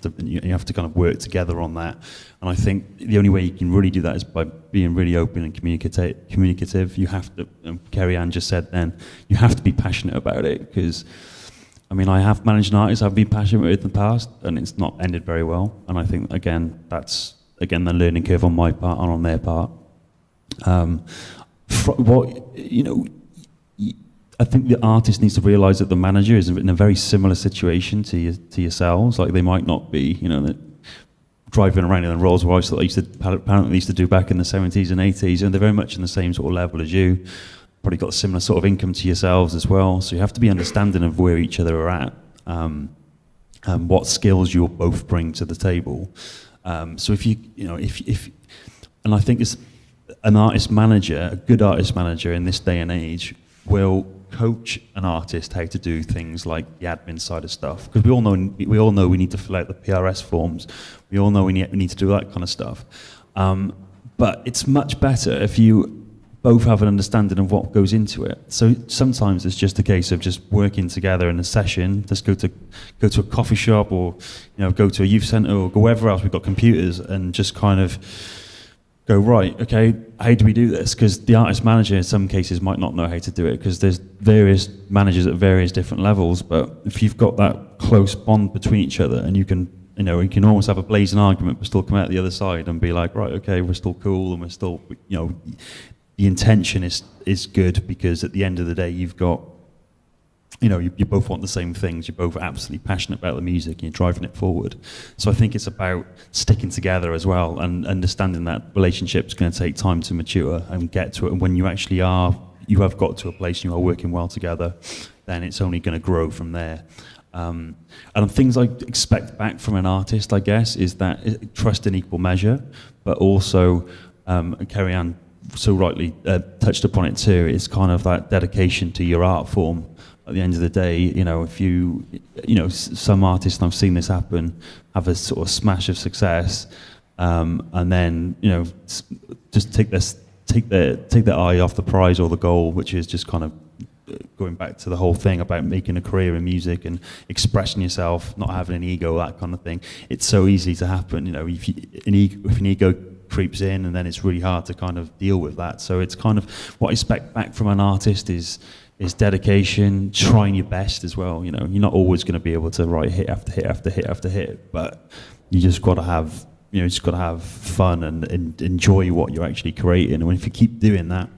have to kind of work together on that. And I think the only way you can really do that is by being really open and communicative. You have to, Kerry Ann just said then, you have to be passionate about it, because, I mean, I have managed an artist I've been passionate with in the past, and it's not ended very well. And I think, again, that's, the learning curve on my part and on their part. I think the artist needs to realise that the manager is in a very similar situation to yourselves. Like, they might not be, you know, driving around in a Rolls Royce that apparently used to do back in the 70s and 80s, and they're very much in the same sort of level as you. Probably got a similar sort of income to yourselves as well. So you have to be understanding of where each other are at, and what skills you'll both bring to the table. So and I think it's an artist manager, a good artist manager in this day and age, will coach an artist how to do things like the admin side of stuff, because we all know we need to fill out the PRS forms, we all know we need to do that kind of stuff, but it's much better if you both have an understanding of what goes into it. So sometimes it's just a case of just working together in a session. Just go to a coffee shop, or, you know, go to a youth centre, or go wherever else we've got computers, and just kind of go, right, okay, how do we do this? Because the artist manager in some cases might not know how to do it, because there's various managers at various different levels. But if you've got that close bond between each other, and you can almost have a blazing argument but still come out the other side and be like, right, okay, we're still cool, and we're still, you know, the intention is good, because at the end of the day, you've got, you know, you both want the same things. You're both absolutely passionate about the music, and you're driving it forward. So I think it's about sticking together as well, and understanding that relationship's going to take time to mature and get to it. And when you actually you have got to a place and you are working well together, then it's only going to grow from there. And things I expect back from an artist, I guess, is that trust in equal measure, but also, Kerry Ann so rightly touched upon it too, it's kind of that dedication to your art form. At the end of the day, you know, if you know, some artists, and I've seen this happen, have a sort of smash of success, and then, you know, just take their eye off the prize or the goal, which is just kind of going back to the whole thing about making a career in music and expressing yourself, not having an ego, that kind of thing. It's so easy to happen, you know, if an ego creeps in, and then it's really hard to kind of deal with that. So it's kind of what I expect back from an artist is dedication, trying your best as well. You know, you're not always going to be able to write hit after hit after hit after hit, but you just got to have, you know, just got to have fun and enjoy what you're actually creating. And if you keep doing that,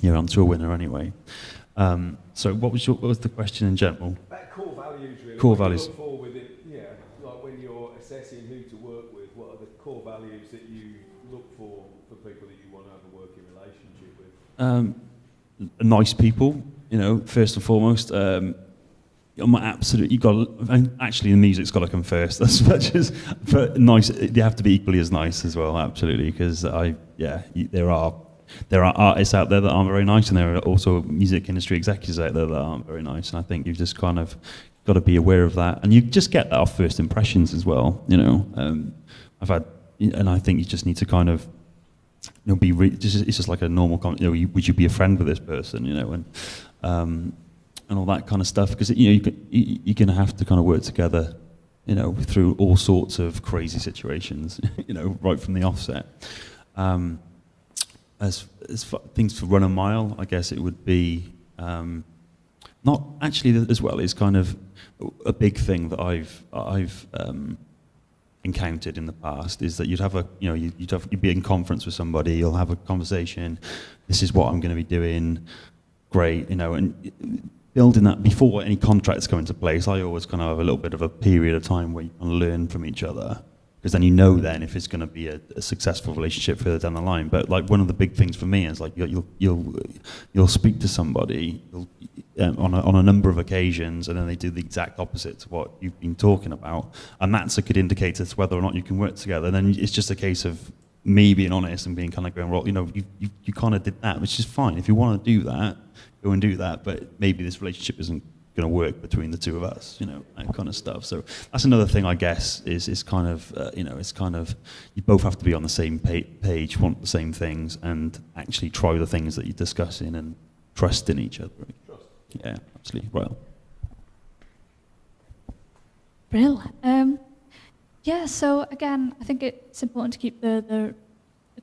you're onto a winner anyway. So what was the question in general? About core values, really. Core What do you values. look for with it, yeah, like when you're assessing who to work with, what are the core values that you look for people that you want to have a working relationship with? Nice people, you know, first and foremost. Actually, the music's got to come first as much as, but nice. They have to be equally as nice as well, absolutely. Because there are artists out there that aren't very nice, and there are also music industry executives out there that aren't very nice. And I think you've just kind of got to be aware of that, and you just get that off first impressions as well. You know, and I think you just need to kind of, you know, it's just like a normal comment. You know, would you be a friend with this person? You know, and all that kind of stuff, because you know you're going to have to kind of work together, you know, through all sorts of crazy situations, you know, right from the offset. As things to run a mile, I guess it would be not actually as well. It's kind of a big thing that I've encountered in the past is that you'd be in conference with somebody, you'll have a conversation. This is what I'm going to be doing. Great, you know, and building that before any contracts come into place. I always kind of have a little bit of a period of time where you can learn from each other, because then you know then if it's going to be a successful relationship further down the line. But like one of the big things for me is like you'll speak to somebody on a number of occasions, and then they do the exact opposite to what you've been talking about, and that's a good indicator to whether or not you can work together. And then it's just a case of me being honest and being kind of going, well, you know, you kind of did that, which is fine. If you want to do that, go and do that. But maybe this relationship isn't going to work between the two of us, you know, that kind of stuff. So that's another thing, I guess, is kind of, you know, it's kind of, you both have to be on the same page, want the same things, and actually try the things that you're discussing and trust in each other. Trust. Yeah, absolutely. Right. Brill. Yeah, so again, I think it's important to keep a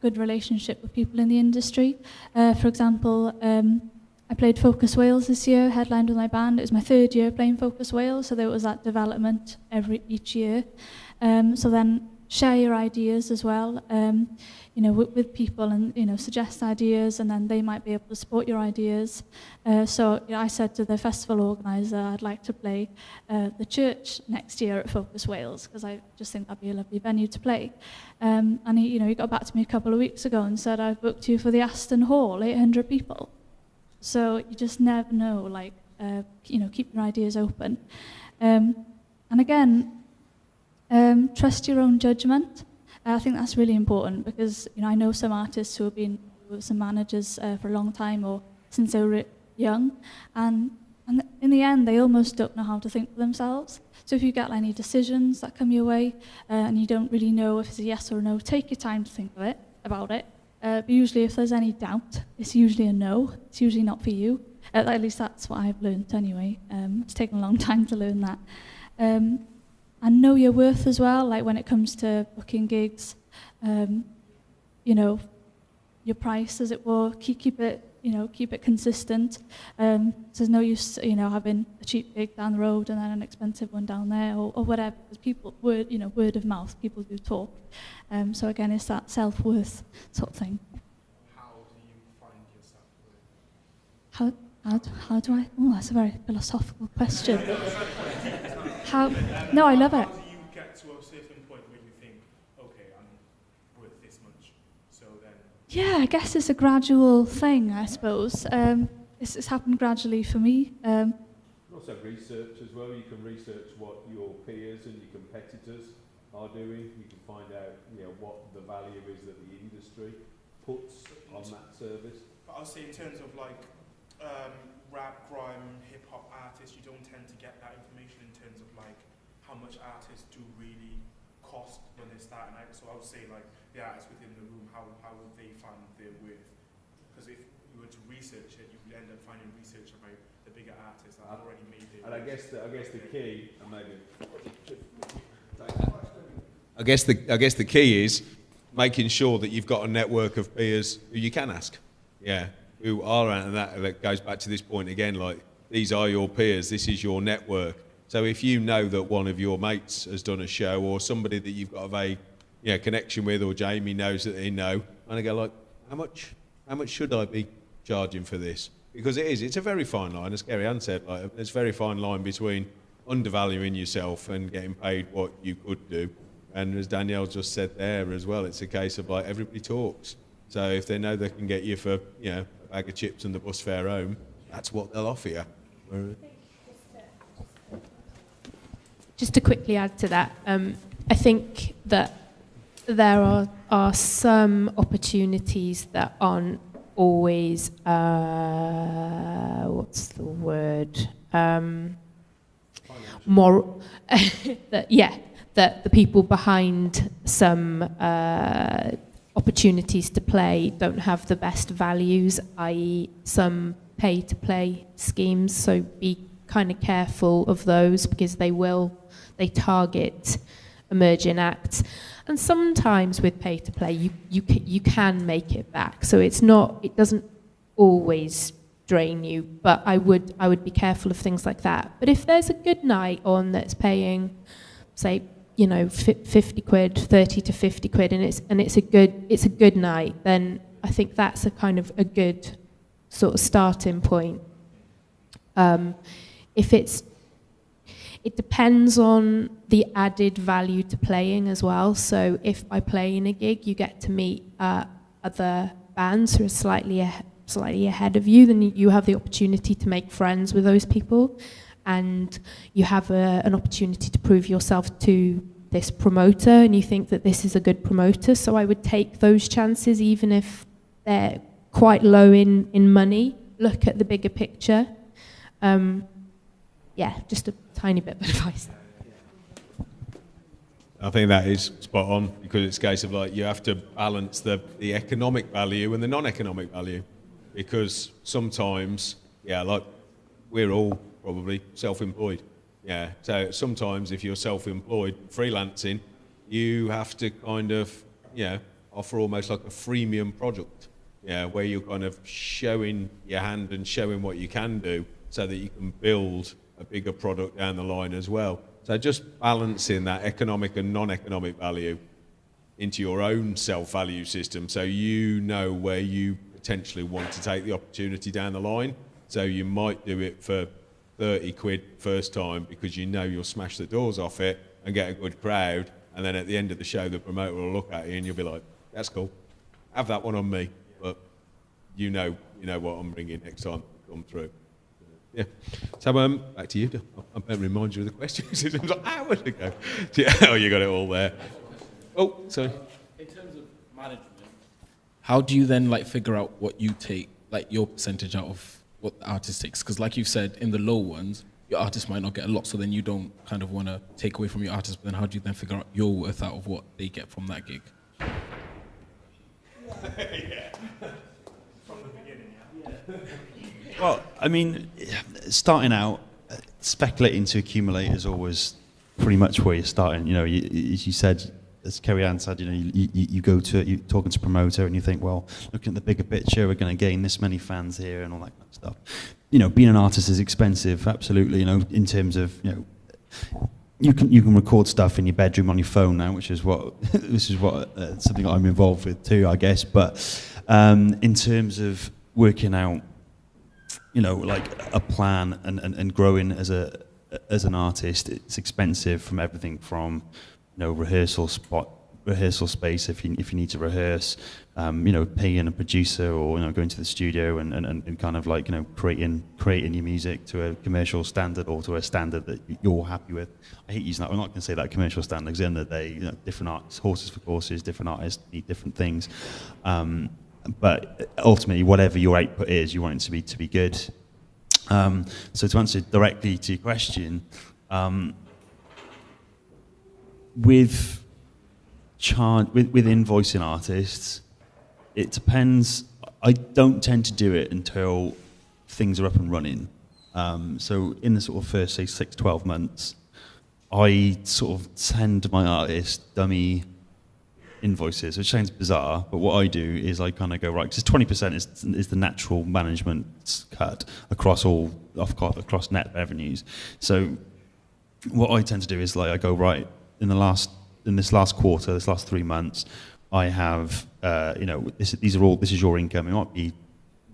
good relationship with people in the industry. For example, I played Focus Wales this year, headlined with my band. It was my third year playing Focus Wales, so there was that development each year. So then share your ideas as well, you know, with people, and, you know, suggest ideas, and then they might be able to support your ideas. So you know, I said to the festival organizer, I'd like to play the church next year at Focus Wales, because I just think that'd be a lovely venue to play. And he, you know, he got back to me a couple of weeks ago and said, I've booked you for the Aston Hall, 800 people. So you just never know, like, you know, keep your ideas open. And again, trust your own judgment. I think that's really important, because, you know, I know some artists who have been with some managers for a long time, or since they were young, and in the end they almost don't know how to think for themselves. So if you get any decisions that come your way and you don't really know if it's a yes or a no, take your time to think about it. But usually if there's any doubt, it's usually a no. It's usually not for you. At least that's what I've learned anyway. It's taken a long time to learn that. And know your worth as well, like when it comes to booking gigs, you know, your price, as it were, keep it, you know, keep it consistent. So there's no use, you know, having a cheap gig down the road and then an expensive one down there, or whatever, because people, word of mouth, people do talk. So again, it's that self-worth sort of thing. How do you find your self-worth? How do I? Oh, that's a very philosophical question. No, I love it. How do you get to a certain point where you think, okay, I'm worth this much, so then... Yeah, I guess it's a gradual thing, I suppose. It's happened gradually for me. Also research as well. You can research what your peers and your competitors are doing. You can find out, you know, what the value is that the industry puts on that service. But I'll say in terms of like rap, grime, hip-hop artists, you don't tend to get that information in terms of like how much artists do really cost when they're starting out. So I would say like the artists within the room, how would they find their worth? Because if you were to research it, you would end up finding research about the bigger artists that have already made their And I worth. guess the key, and maybe I guess the key is making sure that you've got a network of peers who you can ask. Yeah, who are, and that goes back to this point again, like, these are your peers, this is your network. So if you know that one of your mates has done a show, or somebody that you've got a vague, you know, connection with, or Jamie knows that they know, and I go like, how much should I be charging for this? Because it's a very fine line, as Gary Ann said, like, there's a very fine line between undervaluing yourself and getting paid what you could do. And as Danielle just said there as well, it's a case of like, everybody talks. So if they know they can get you for, you know, a bag of chips and the bus fare home, that's what they'll offer you. Just to quickly add to that, I think that there are some opportunities that aren't always, what's the word? Moral. That the people behind some opportunities to play don't have the best values, i.e. some pay-to-play schemes. So be kind of careful of those, because they target emerging acts. And sometimes with pay-to-play, you can make it back. So it doesn't always drain you, but I would be careful of things like that. But if there's a good night on that's paying, say, you know, 50 quid, 30 to 50 quid, and it's a good night, then I think that's a kind of a good sort of starting point. If It depends on the added value to playing as well. So if by playing a gig you get to meet other bands who are slightly ahead of you, then you have the opportunity to make friends with those people, and you have an opportunity to prove yourself to this promoter, and you think that this is a good promoter. So I would take those chances, even if they're quite low in money. Look at the bigger picture. Yeah, just a tiny bit of advice. I think that is spot on, because it's a case of like you have to balance the economic value and the non-economic value, because sometimes, yeah, like we're all probably self-employed. Yeah, so sometimes if you're self-employed, freelancing, you have to kind of, offer almost like a freemium product, where you're kind of showing your hand and showing what you can do so that you can build a bigger product down the line as well. So just balancing that economic and non-economic value into your own self-value system, so you know where you potentially want to take the opportunity down the line. So you might do it for 30 quid first time because you know you'll smash the doors off it and get a good crowd, and then at the end of the show the promoter will look at you and you'll be like, that's cool, have that one on me, but you know what I'm bringing next time I come through. Yeah. So back to you. I better remind you of the questions. It was like hours ago. Yeah. Oh, you got it all there. Oh, sorry. In terms of management, how do you then like figure out what you take, like your percentage out of what the artist takes? Because like you've said, in the low ones, your artist might not get a lot, so then you don't kind of want to take away from your artist. But then how do you then figure out your worth out of what they get from that gig? Yeah. From the beginning, yeah. Well, I mean, starting out, speculating to accumulate is always pretty much where you're starting. You know, as you said, as Kerry Ann said, you go to, you're talking to a promoter and you think, well, looking at the bigger picture, we're going to gain this many fans here and all that kind of stuff. You know, being an artist is expensive, absolutely, in terms of, you can record stuff in your bedroom on your phone now, which is something I'm involved with too, I guess. But in terms of working out, like a plan and growing as an artist, it's expensive from everything from, rehearsal space if you need to rehearse, paying a producer or going to the studio and kind of like creating your music to a commercial standard or to a standard that you're happy with. I hate using that. I'm not going to say that commercial standard, because at the end of the day, different artists, horses for courses, different artists need different things. But ultimately, whatever your output is, you want it to be good. So to answer directly to your question, with invoicing artists, it depends. I don't tend to do it until things are up and running. So in the sort of first, say, 6-12 months, I sort of send my artist dummy invoices, which sounds bizarre, but what I do is I kind of go, right, because 20% is the natural management cut across net revenues. So what I tend to do is like I go, right, in this last quarter, this last 3 months, I have this is your income. It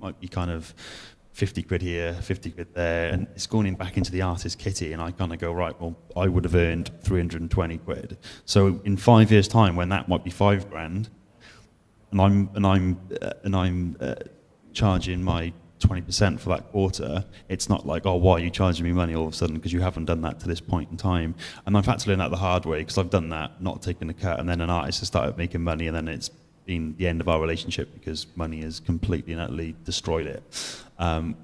might be kind of 50 quid here, 50 quid there, and it's going back into the artist kitty, and I kind of go, right, well, I would have earned 320 quid. So in 5 years' time, when that might be $5,000, and I'm charging my 20% for that quarter, it's not like, oh, why are you charging me money all of a sudden, because you haven't done that to this point in time. And I've had to learn that the hard way, because I've done that, not taken a cut, and then an artist has started making money, and then it's been the end of our relationship because money has completely and utterly destroyed it,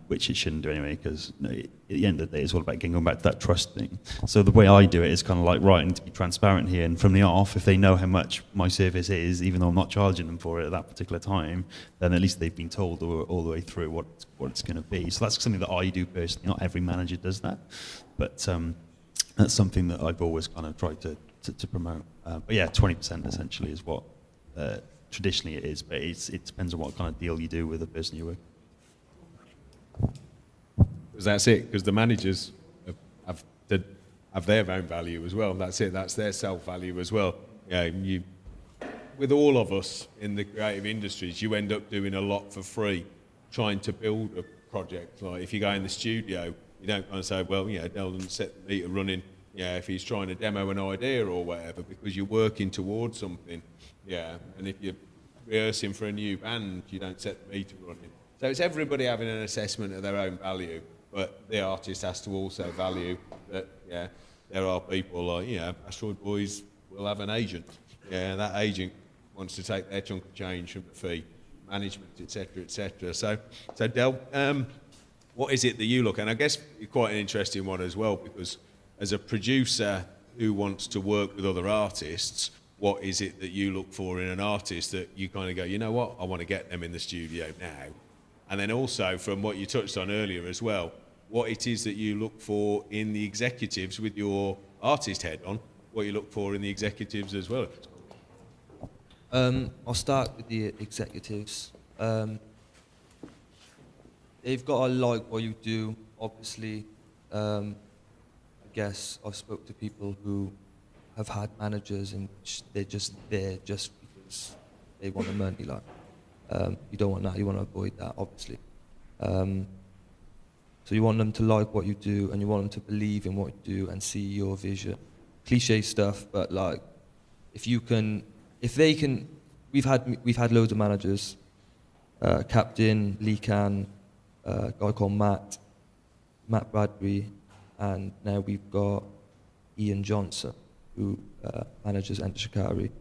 which it shouldn't do anyway, because at the end of the day, it's all about going back to that trust thing. So the way I do it is kind of like, right, I need to be transparent here, and from the off, if they know how much my service is, even though I'm not charging them for it at that particular time, then at least they've been told all the way through what it's going to be. So that's something that I do personally. Not every manager does that, but that's something that I've always kind of tried to promote. But yeah, 20% essentially is what traditionally it is, but it depends on what kind of deal you do with the person you work. Because that's it, because the managers have their own value as well. That's it, that's their self-value as well. With all of us in the creative industries, you end up doing a lot for free, trying to build a project. Like if you go in the studio, you don't kind of say, well, Dell doesn't set the meter running Yeah, if he's trying to demo an idea or whatever, because you're working towards something. Yeah, and if you're rehearsing for a new band, you don't set the meter running. So it's everybody having an assessment of their own value, but the artist has to also value that, yeah, there are people like, you know, Asteroid Boys will have an agent. Yeah, that agent wants to take their chunk of change from the fee, management, etc., etc. So Del, what is it that you look at? And I guess you're quite an interesting one as well, because as a producer who wants to work with other artists, what is it that you look for in an artist that you kind of go, you know what, I want to get them in the studio now? And then also, from what you touched on earlier as well, what it is that you look for in the executives with your artist head on, what you look for in the executives as well. I'll start with the executives. They've got to like what you do, obviously. I guess I've spoke to people who have had managers and they're just there just because they want the money. Like, you don't want that. You want to avoid that, obviously. So you want them to like what you do, and you want them to believe in what you do and see your vision. Cliche stuff, but like, if they can, we've had loads of managers, Captain, Lee Can, a guy called Matt Bradbury, and now we've got Ian Johnson, who manages Enter Shikari,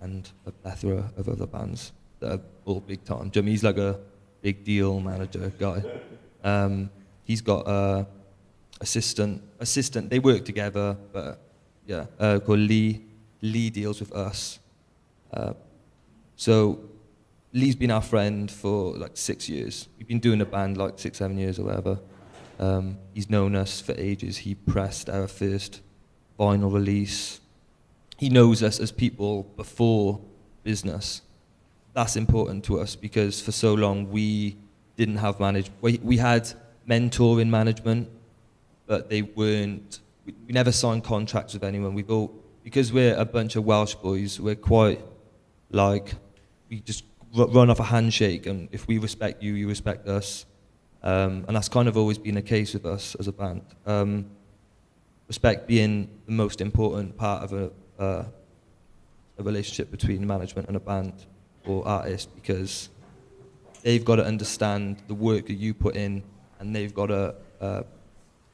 and a plethora of other bands that are all big time. Do you know what I mean? He's like a big deal manager guy. He's got assistant. They work together, but yeah, called Lee. Lee deals with us. So Lee's been our friend for like 6 years. We've been doing the band like 6-7 years or whatever. He's known us for ages. He pressed our first vinyl release. He knows us as people before business. That's important to us because for so long we didn't have we had mentoring management, but they weren't. We never signed contracts with anyone. Because we're a bunch of Welsh boys, we're quite like, we just run off a handshake, and if we respect you, you respect us. And that's kind of always been the case with us as a band. Respect being the most important part of a relationship between management and a band or artist, because they've got to understand the work that you put in, and they've got to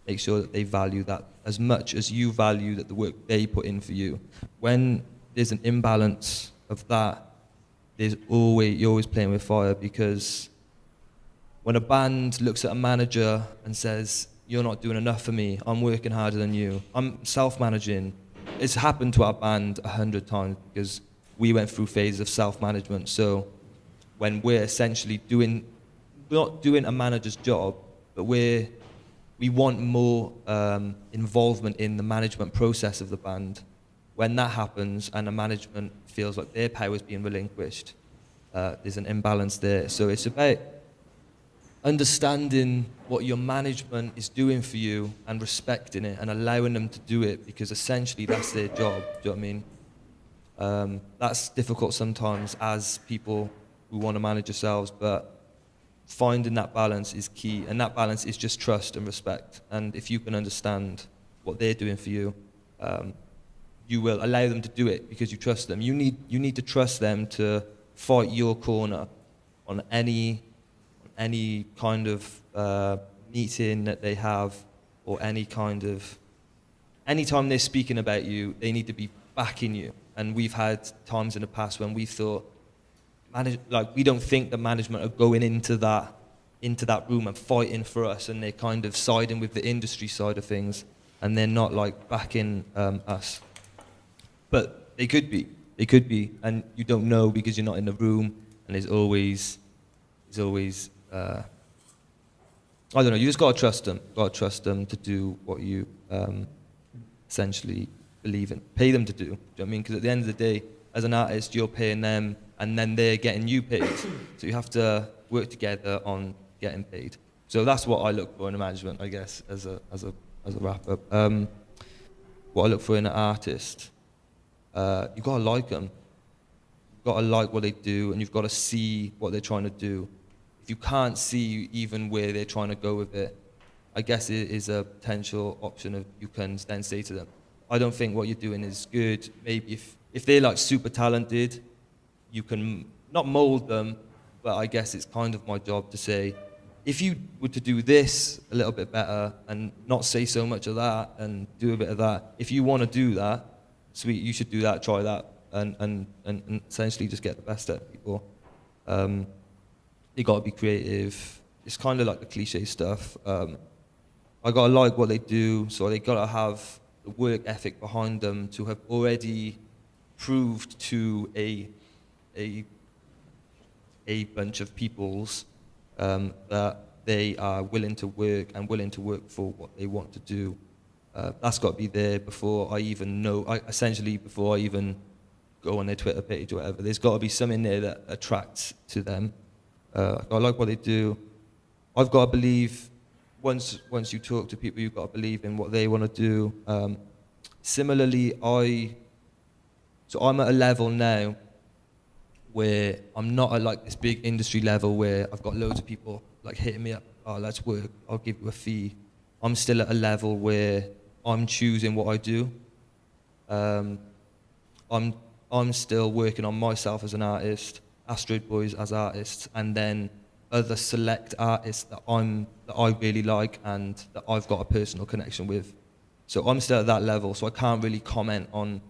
make sure that they value that as much as you value that the work they put in for you. When there's an imbalance of that, you're always playing with fire, because when a band looks at a manager and says, you're not doing enough for me, I'm working harder than you, I'm self-managing. It's happened to our band 100 times because we went through phases of self-management. So when we're essentially not doing a manager's job, but we want more involvement in the management process of the band. When that happens and the management feels like their power is being relinquished, there's an imbalance there. So it's about understanding what your management is doing for you and respecting it and allowing them to do it, because essentially that's their job. Do you know what I mean? That's difficult sometimes as people who want to manage yourselves, but finding that balance is key, and that balance is just trust and respect. And if you can understand what they're doing for you, you will allow them to do it because you trust them. You need to trust them to fight your corner on any kind of meeting that they have, or anytime they're speaking about you, they need to be backing you. And we've had times in the past when we thought, we don't think the management are going into that room and fighting for us, and they're kind of siding with the industry side of things, and they're not like backing us. But they could be, and you don't know because you're not in the room. And there's always I don't know. You just gotta trust them. Gotta trust them to do what you essentially believe in. Pay them to do. Do you know what I mean? Because at the end of the day, as an artist, you're paying them, and then they're getting you paid. So you have to work together on getting paid. So that's what I look for in a management, I guess, as a wrap up. What I look for in an artist, you gotta like them. You've got to like what they do, and you've got to see what they're trying to do. If you can't see even where they're trying to go with it, I guess it is a potential option of you can then say to them, I don't think what you're doing is good. Maybe if they're like super talented, you can not mold them, but I guess it's kind of my job to say, if you were to do this a little bit better and not say so much of that and do a bit of that, if you want to do that, sweet, you should do that, try that, and essentially just get the best out of people. You got to be creative. It's kind of like the cliche stuff. I got to like what they do, so they got to have the work ethic behind them to have already proved to a bunch of peoples that they are willing to work and willing to work for what they want to do. That's got to be there before I even know, before I even go on their Twitter page or whatever. There's got to be something there that attracts to them. I like what they do. I've got to believe, once you talk to people, you've got to believe in what they want to do. Similarly, I'm at a level now where I'm not at like this big industry level where I've got loads of people like hitting me up, oh, let's work, I'll give you a fee. I'm still at a level where I'm choosing what I do. I'm still working on myself as an artist, Asteroid Boys as artists, and then other select artists that I really like and that I've got a personal connection with. So I'm still at that level, so I can't really comment on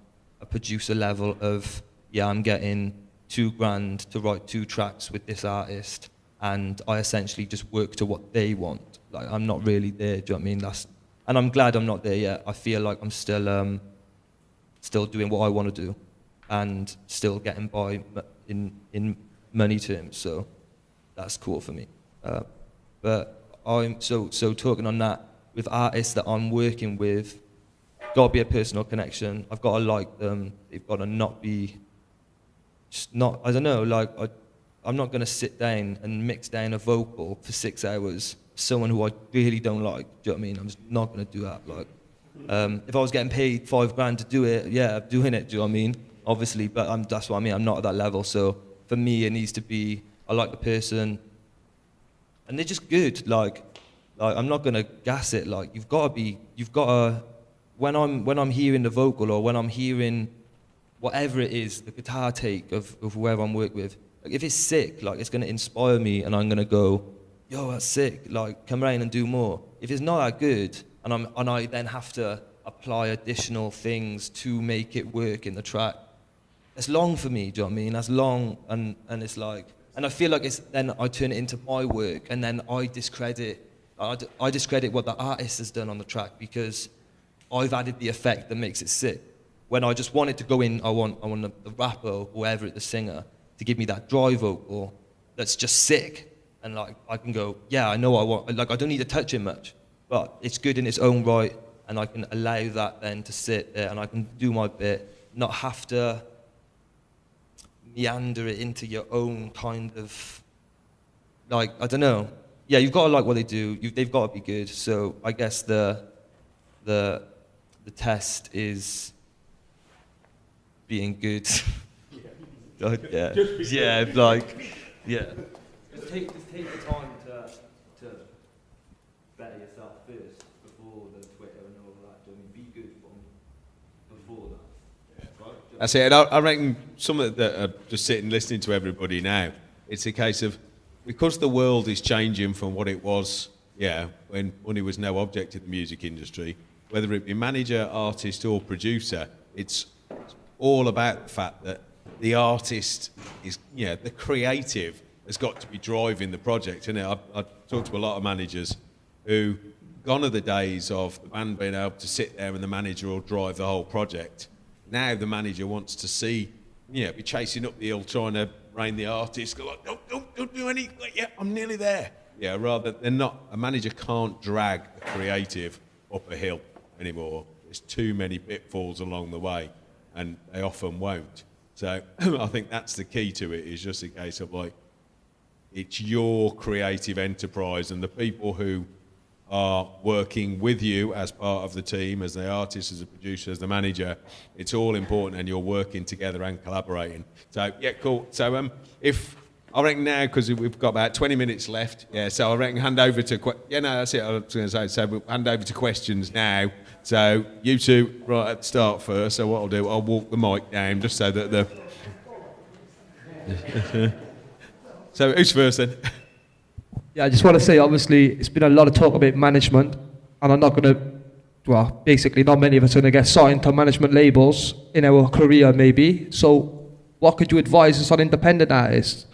a producer level of, yeah, I'm getting $2,000 to write 2 tracks with this artist, and I essentially just work to what they want. Like, I'm not really there, do you know what I mean? And I'm glad I'm not there yet. I feel like I'm still doing what I want to do and still getting by in money terms, so that's cool for me. But I'm so talking on that, with artists that I'm working with, got to be a personal connection. I've got to like them. They've got to not be, just not, I don't know, like I'm not going to sit down and mix down a vocal for 6 hours. Someone who I really don't like, do you know what I mean? I'm just not going to do that. Like, if I was getting paid $5,000 to do it, yeah, I'm doing it, do you know what I mean? Obviously, but that's what I mean. I'm not at that level. So for me, it needs to be, I like the person, and they're just good. Like I'm not gonna gas it. Like you've got to. When I'm hearing the vocal or when I'm hearing whatever it is, the guitar take of whoever I'm working with, like if it's sick, like it's gonna inspire me, and I'm gonna go, yo, that's sick. Like come around and do more. If it's not that good, and I then have to apply additional things to make it work in the track, it's long for me. Do you know what I mean? That's long, and it's like. And I feel like then I turn it into my work, and then I discredit what the artist has done on the track because I've added the effect that makes it sick. When I just want it to go in, I want the rapper or whoever, the singer, to give me that dry vocal that's just sick, and like I can go, yeah, I know what I want. Like I don't need to touch it much, but it's good in its own right, and I can allow that then to sit there, and I can do my bit, not have to meander it into your own kind of, like, I don't know. Yeah, you've got to like what they do. They've got to be good. So I guess the test is being good. Like, yeah, yeah, like, yeah. Just take the time to better yourself first before the Twitter and all of that. I mean, be good before that. That's it. And I reckon some of that are just sitting listening to everybody now. It's a case of, because the world is changing from what it was, when money was no object in the music industry, whether it be manager, artist or producer, it's all about the fact that the artist is, the creative has got to be driving the project. And I talked to a lot of managers who, gone are the days of the band being able to sit there and the manager will drive the whole project. Now the manager wants to see, be chasing up the hill, trying to rein the artist, go like, don't do any, like, yeah, I'm nearly there. Yeah, rather than not, a manager can't drag the creative up a hill anymore. There's too many pitfalls along the way, and they often won't. So I think that's the key to it, is just a case of like, it's your creative enterprise, and the people who are working with you as part of the team, as the artist, as a producer, as the manager, it's all important, and you're working together and collaborating. So, yeah, cool. So if I reckon now, because we've got about 20 minutes left, yeah, so I reckon hand over to... that's it, I was going to say. So we'll hand over to questions now. So you two, right at the start first. So what I'll do, I'll walk the mic down just so that the... So who's first then? Yeah, I just want to say, obviously, it's been a lot of talk about management, and I'm not going to, well, basically, not many of us are going to get signed to management labels in our career, maybe. So, what could you advise us on independent artists?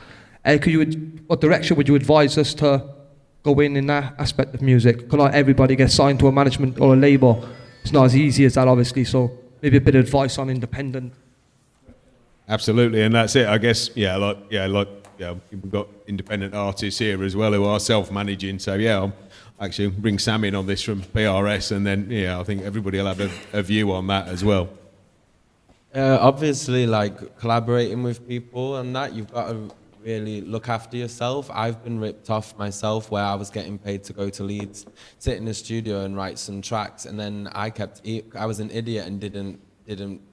What direction would you advise us to go in that aspect of music? Because not everybody gets signed to a management or a label. It's not as easy as that, obviously. So, maybe a bit of advice on independent. Absolutely, and that's it. I guess, we've got independent artists here as well who are self-managing. So I'll actually bring Sam in on this from PRS, and then I think everybody will have a view on that as well. Obviously, like collaborating with people and that, you've got to really look after yourself. I've been ripped off myself where I was getting paid to go to Leeds, sit in the studio and write some tracks, and then I was an idiot and didn't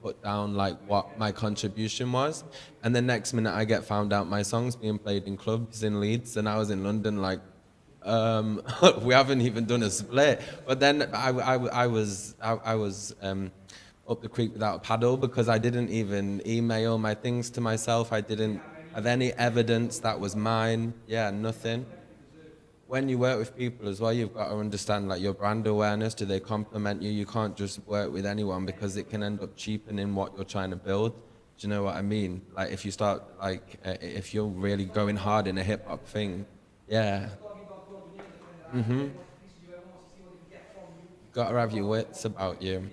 put down like what my contribution was, and the next minute I get found out my song's being played in clubs in Leeds, and I was in London like, we haven't even done a split. But then I was up the creek without a paddle, because I didn't even email my things to myself. I didn't have any evidence that was mine. Yeah, nothing. When you work with people as well, you've got to understand like your brand awareness. Do they compliment you? You can't just work with anyone, because it can end up cheapening what you're trying to build. Do you know what I mean? Like if you start if you're really going hard in a hip hop thing, yeah. You got to have your wits about you.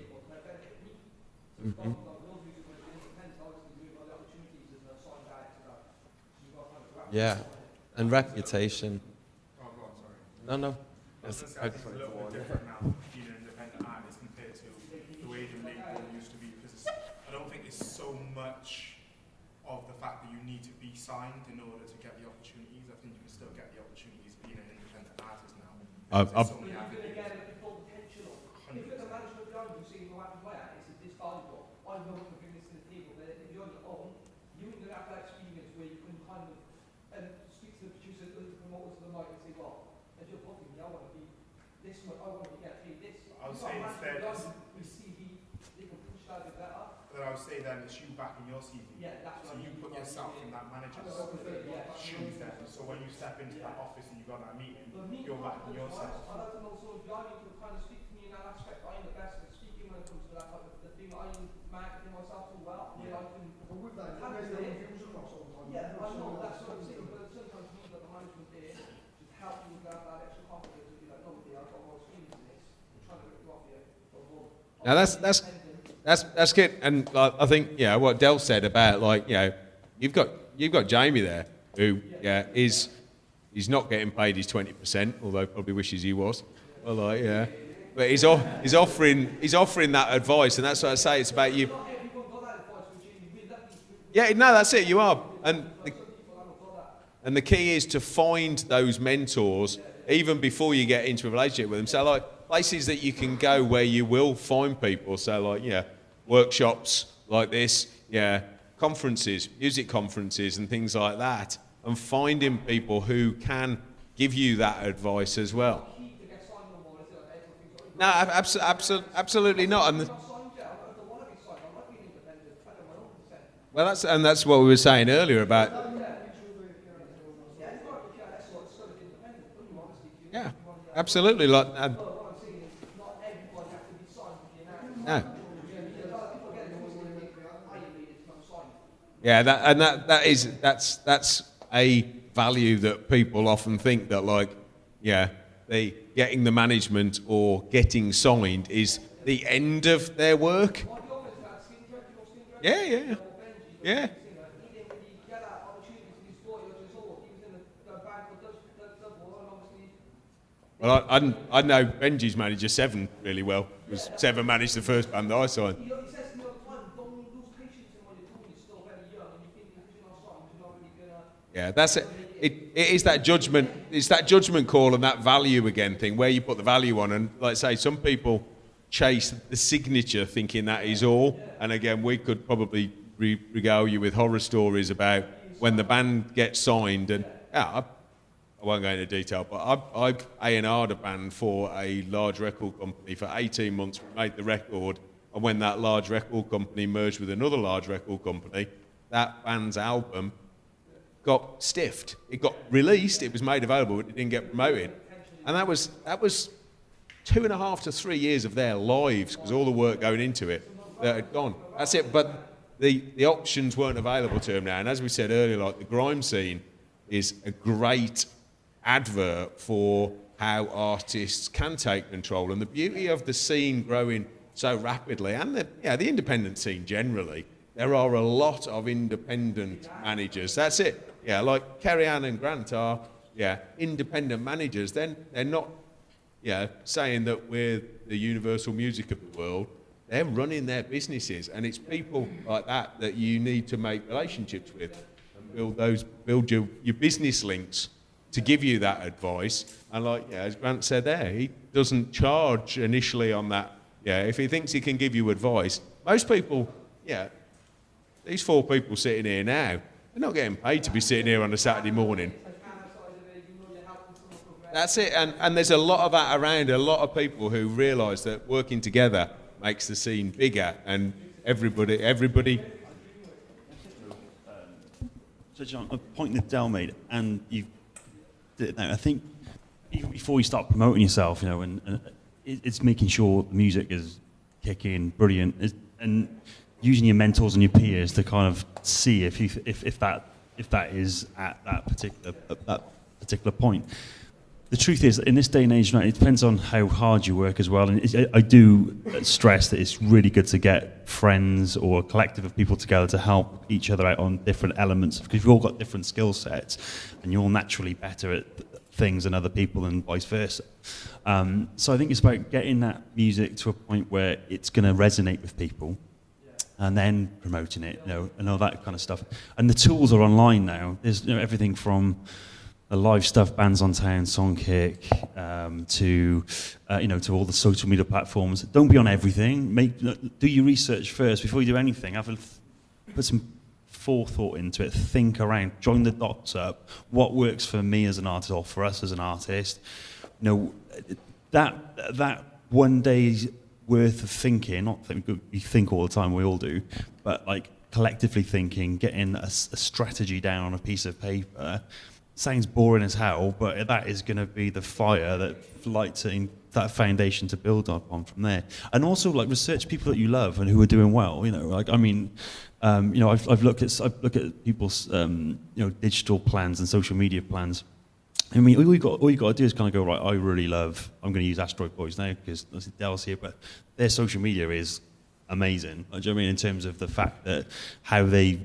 Yeah, and reputation. No. It's a little bit different now, being an independent artist compared to the way the label used to be, because I don't think it's so much of the fact that you need to be signed in order to get the opportunities. I think you can still get the opportunities being an independent artist now. There's so many avenues. 100%. I would say instead, but I would say then it's you backing your CV. So you put yourself in that manager's shoes then. So when you step into that office and you've got that meeting, you're backing yourself. Now that's good, and I think what Del said about you've got Jamie there who he's not getting paid his 20%, although probably wishes he was. Well, but he's offering that advice, and that's what I say. It's about you. Yeah, no, that's it. You are, and the key is to find those mentors even before you get into a relationship with them. So places that you can go where you will find people. So workshops like this, conferences, music conferences and things like that, and finding people who can give you that advice as well. No, absolutely not. And that's what we were saying earlier about. Yeah, absolutely. No. Yeah, that's a value that people often think that they getting the management or getting signed is the end of their work. Yeah. Well, I know Benji's manager, Seven, really well, because Seven managed the first band that I signed. Yeah, that's it. It is that judgment. It's that judgment call and that value again thing, where you put the value on. And like I say, some people chase the signature thinking that is all. And again, we could probably regale you with horror stories about when the band gets signed, and yeah, I won't go into detail, but I A&R'd a band for a large record company for 18 months. We made the record, and when that large record company merged with another large record company, that band's album got stiffed. It got released, it was made available, but it didn't get promoted. And that was 2.5 to 3 years of their lives, because all the work going into it that had gone. That's it. But the options weren't available to them now. And as we said earlier, like the grime scene is a great advert for how artists can take control. And the beauty of the scene growing so rapidly, and the independent scene generally, there are a lot of independent managers. That's it. Yeah, like Kerry-Ann and Grant are independent managers. Then they're not saying that we're the universal music of the world. They're running their businesses, and it's people like that you need to make relationships with and build your business links to give you that advice. And as Grant said there, he doesn't charge initially on that. Yeah, if he thinks he can give you advice, most people, these 4 people sitting here now, they're not getting paid to be sitting here on a Saturday morning. That's it, and there's a lot of that around, a lot of people who realise that working together makes the scene bigger, and everybody. So John, a point that Del made, and you did it now, I think even before you start promoting yourself, and it's making sure the music is kicking, brilliant, and using your mentors and your peers to kind of see if that is at that particular point. The truth is, in this day and age, it depends on how hard you work as well. And I do stress that it's really good to get friends or a collective of people together to help each other out on different elements, because we've all got different skill sets, and you're naturally better at things than other people, and vice versa. So I think it's about getting that music to a point where it's going to resonate with people, and then promoting it, and all that kind of stuff. And the tools are online now. There's everything from the live stuff, Bands on Town, Songkick, to all the social media platforms. Don't be on everything. Do your research first before you do anything. Put some forethought into it. Think around. Join the dots up. What works for me as an artist, or for us as an artist? That one day's worth of thinking. Not that we think all the time. We all do, but collectively thinking, getting a strategy down on a piece of paper. Sounds boring as hell, but that is going to be the fire that lights that foundation to build upon from there. And also, research people that you love and who are doing well. I've looked at people's digital plans and social media plans. I mean, all you got to do is kind of go, right, I'm going to use Asteroid Boys now because Del's here, but their social media is amazing. Do you know what I mean? In terms of the fact that how they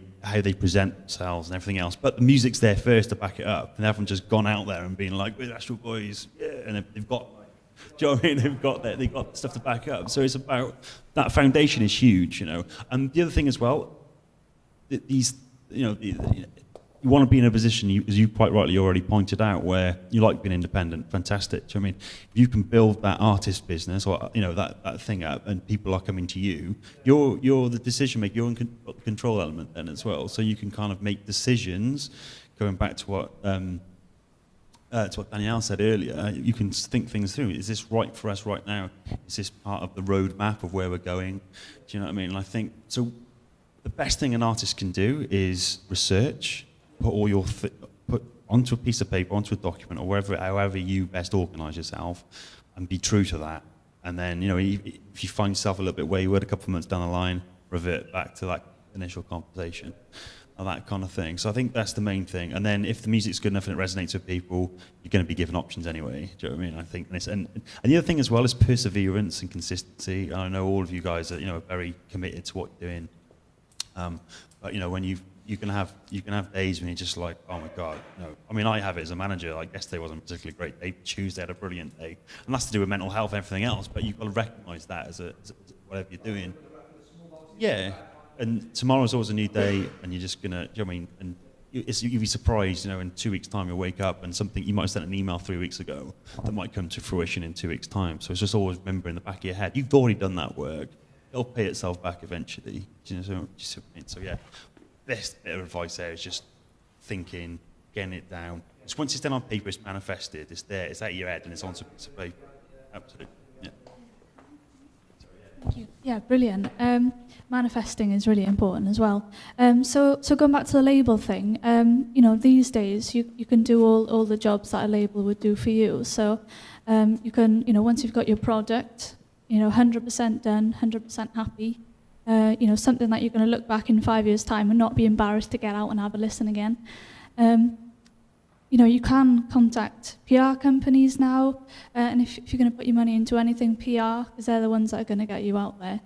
present themselves and everything else. But the music's there first to back it up. And they haven't just gone out there and been like, we're Astral Boys, yeah, and they've got, do you know what I mean? They've got stuff to back up. So it's about, that foundation is huge, And the other thing as well, you want to be in a position, as you quite rightly already pointed out, where you like being independent. Fantastic. Do you know what I mean? If you can build that artist business or that thing up, and people are coming to you, you're the decision maker. You're in the control element then as well. So you can kind of make decisions. Going back to what Danielle said earlier, you can think things through. Is this right for us right now? Is this part of the roadmap of where we're going? Do you know what I mean? And I think so. The best thing an artist can do is research. Put all your put onto a piece of paper, onto a document, or however you best organise yourself, and be true to that. And then, if you find yourself a little bit wayward a couple of months down the line, revert back to that initial conversation, and that kind of thing. So I think that's the main thing. And then if the music's good enough and it resonates with people, you're going to be given options anyway. Do you know what I mean? I think and the other thing as well is perseverance and consistency. I know all of you guys are very committed to what you're doing. But when you can have days when you're just like, oh my God, no. I mean, I have it as a manager. Like yesterday wasn't a particularly great day. Tuesday had a brilliant day, and that's to do with mental health and everything else. But you've got to recognise that as whatever you're doing. Yeah, and tomorrow's always a new day, and you're just gonna. Do you know what I mean? And you'd be surprised, in 2 weeks' time you'll wake up and something you might have sent an email 3 weeks ago that might come to fruition in 2 weeks' time. So it's just always remember in the back of your head, you've already done that work. It'll pay itself back eventually. Do you know what I mean? So yeah. Best bit of advice there is just thinking, getting it down. Because once it's done on paper, it's manifested, it's there, it's out of your head, and it's onto a piece of paper. Absolutely. Yeah. Thank you. Yeah, brilliant. Manifesting is really important as well. So going back to the label thing, you know, these days you can do all the jobs that a label would do for you. So you can, you know, once you've got your product, you know, 100% done, 100% happy, you know, something that you're going to look back in 5 years' time and not be embarrassed to get out and have a listen again. You know, you can contact PR companies now, and if you're going to put your money into anything, PR, because they're the ones that are going to get you out there.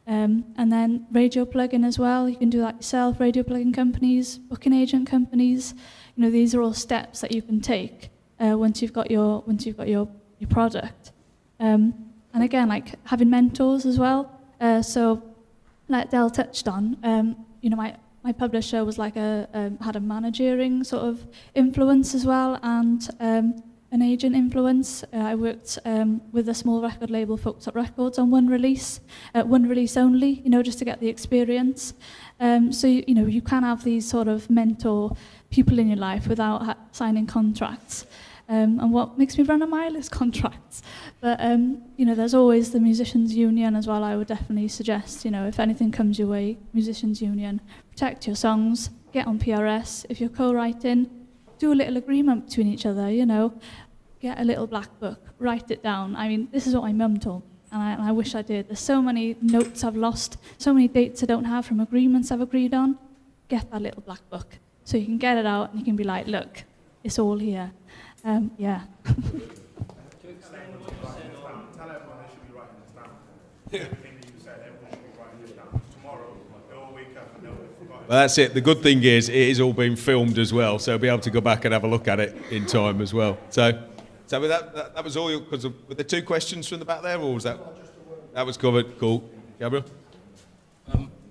And then radio plugin as well, you can do that yourself, radio plugin companies, booking agent companies. You know, these are all steps that you can take once you've got your product. And again, like having mentors as well. So, like Del touched on, you know, my publisher was like had a managering sort of influence as well, and an agent influence. I worked with a small record label, Folks Up Records, on one release only, you know, just to get the experience. So, you know, you can have these sort of mentor people in your life without signing contracts. And what makes me run a mile is contracts. But, you know, there's always the Musicians Union as well. I would definitely suggest, you know, if anything comes your way, Musicians Union, protect your songs, get on PRS. If you're co-writing, do a little agreement between each other, you know, get a little black book, write it down. I mean, this is what my mum told me, and I wish I did. There's so many notes I've lost, so many dates I don't have from agreements I've agreed on. Get that little black book so you can get it out and you can be like, look, it's all here. Yeah. Tell everyone they should be writing this down. Everything that you said, everyone should be writing this down. Tomorrow, they'll wake up and they'll have forgotten. Well, that's it. The good thing is it is all being filmed as well, so be able to go back and have a look at it in time as well. So with that was all. Because were there two questions from the back there, or was that was covered? Cool, Gabriel.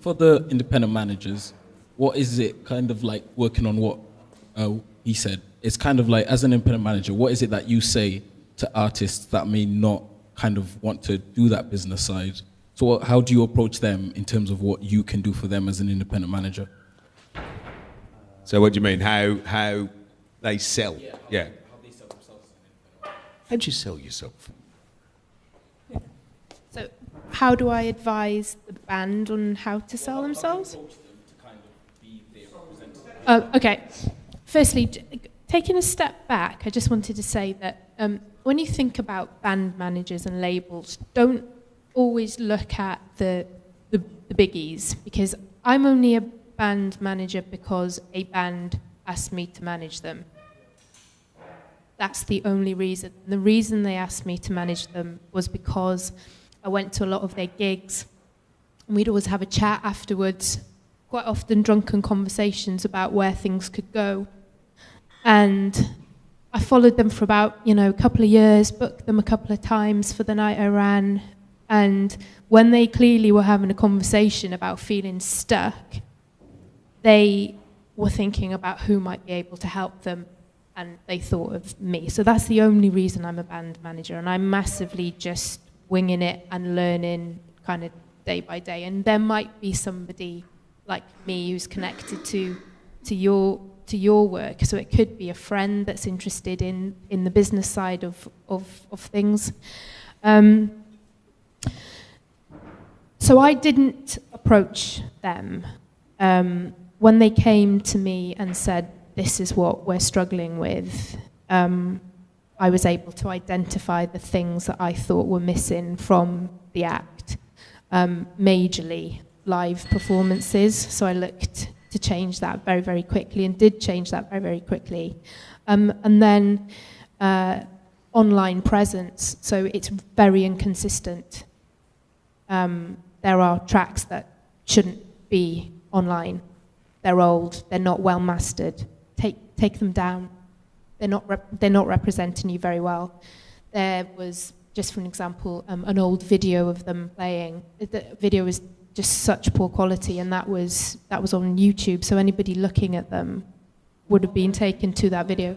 For the independent managers, what is it kind of like working on what he said? It's kind of like, as an independent manager, what is it that you say to artists that may not kind of want to do that business side? So how do you approach them in terms of what you can do for them as an independent manager? So what do you mean? How they sell? Yeah. How they sell themselves as an independent. How do you sell yourself? So how do I advise the band on how to sell themselves? Okay. Firstly, taking a step back, I just wanted to say that when you think about band managers and labels, don't always look at the biggies, because I'm only a band manager because a band asked me to manage them. That's the only reason. The reason they asked me to manage them was because I went to a lot of their gigs, and we'd always have a chat afterwards, quite often drunken conversations about where things could go. And I followed them for about, a couple of years, booked them a couple of times for the night I ran. And when they clearly were having a conversation about feeling stuck, they were thinking about who might be able to help them, and they thought of me. So that's the only reason I'm a band manager, and I'm massively just winging it and learning kind of day by day. And there might be somebody like me who's connected to your work. So it could be a friend that's interested in the business side of things. So I didn't approach them. When they came to me and said, this is what we're struggling with, I was able to identify the things that I thought were missing from the act. Majorly live performances. So I looked to change that very, very quickly, and did change that very, very quickly. And then online presence, so it's very inconsistent. There are tracks that shouldn't be online. They're old, they're not well mastered. Take them down. They're not representing you very well. There was, just for an example, an old video of them playing. The video was just such poor quality, and that was on YouTube, so anybody looking at them would have been taken to that video.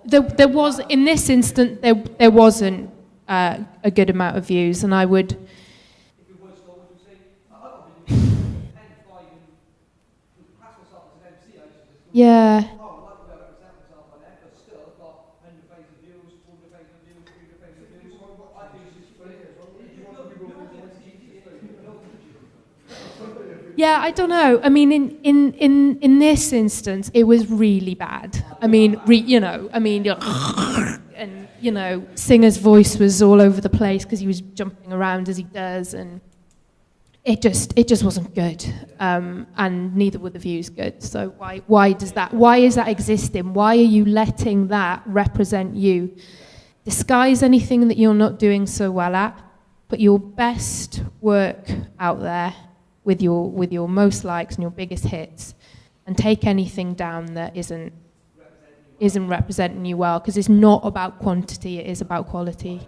There was, in this instance, there wasn't a good amount of views, and I would... Yeah. Yeah, I don't know. I mean, in this instance, it was really bad. I mean, and Singer's voice was all over the place because he was jumping around as he does, and it just wasn't good. And neither were the views good. So why is that existing? Why are you letting that represent you? Disguise anything that you're not doing so well at. Put your best work out there with your most likes and your biggest hits, and take anything down that isn't representing you well, because it's not about quantity, it is about quality.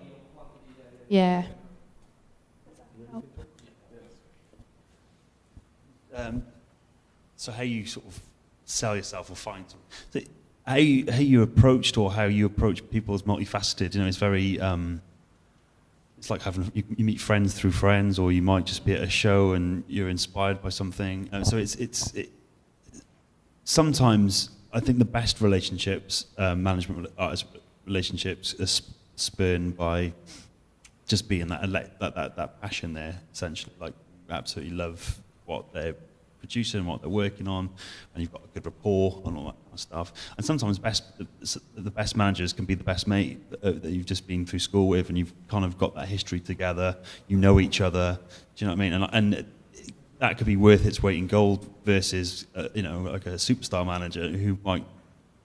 Yeah. So how you sort of sell yourself or find something. How you approached or how you approach people is multifaceted. It's very it's like having you meet friends through friends, or you might just be at a show and you're inspired by something. So it's sometimes I think the best relationships, management artist relationships, are spurned by just being that passion there. Essentially, like you absolutely love what they're producing, what they're working on, and you've got a good rapport and all that kind of stuff. And sometimes the best managers can be the best mate that you've just been through school with, and you've kind of got that history together. You know each other. Do you know what I mean? And that could be worth its weight in gold versus like a superstar manager who might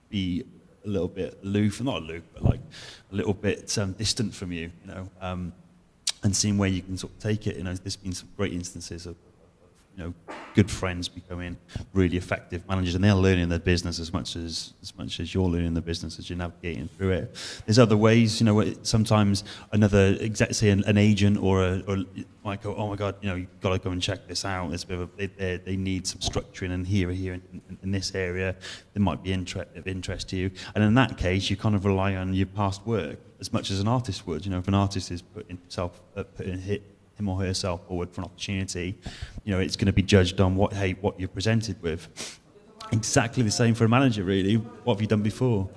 be a little bit aloof, not aloof, but like a little bit distant from you. And seeing where you can sort of take it. There's been some great instances of good friends becoming really effective managers, and they're learning their business as much as you're learning the business as you're navigating through it. There's other ways, sometimes another exec, say an agent or might go, oh my God, you've got to go and check this out. It's a bit of they need some structuring, and here in this area, there might be of interest to you. And in that case, you kind of rely on your past work as much as an artist would. If an artist is putting him or herself forward for an opportunity, it's going to be judged on what you're presented with. Exactly the same for a manager, really. What have you done before?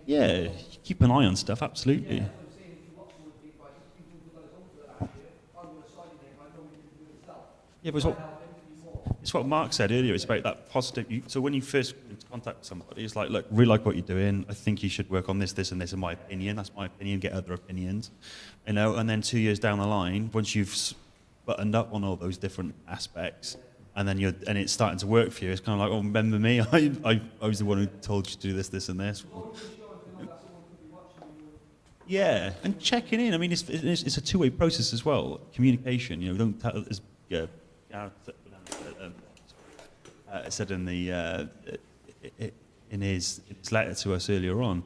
Yeah, keep an eye on stuff, absolutely. Yeah, but it's what Mark said earlier. It's about that positive. So when you first contact somebody, it's like, look, really like what you're doing. I think you should work on this, this, and this. In my opinion, that's my opinion. Get other opinions, And then 2 years down the line, once you've buttoned up on all those different aspects, and then it's starting to work for you, it's kind of like, oh, remember me? I was the one who told you to do this, this, and this. Yeah, and checking in. I mean, it's a two-way process as well. Communication. Don't tell. As Gareth said in his letter to us earlier on,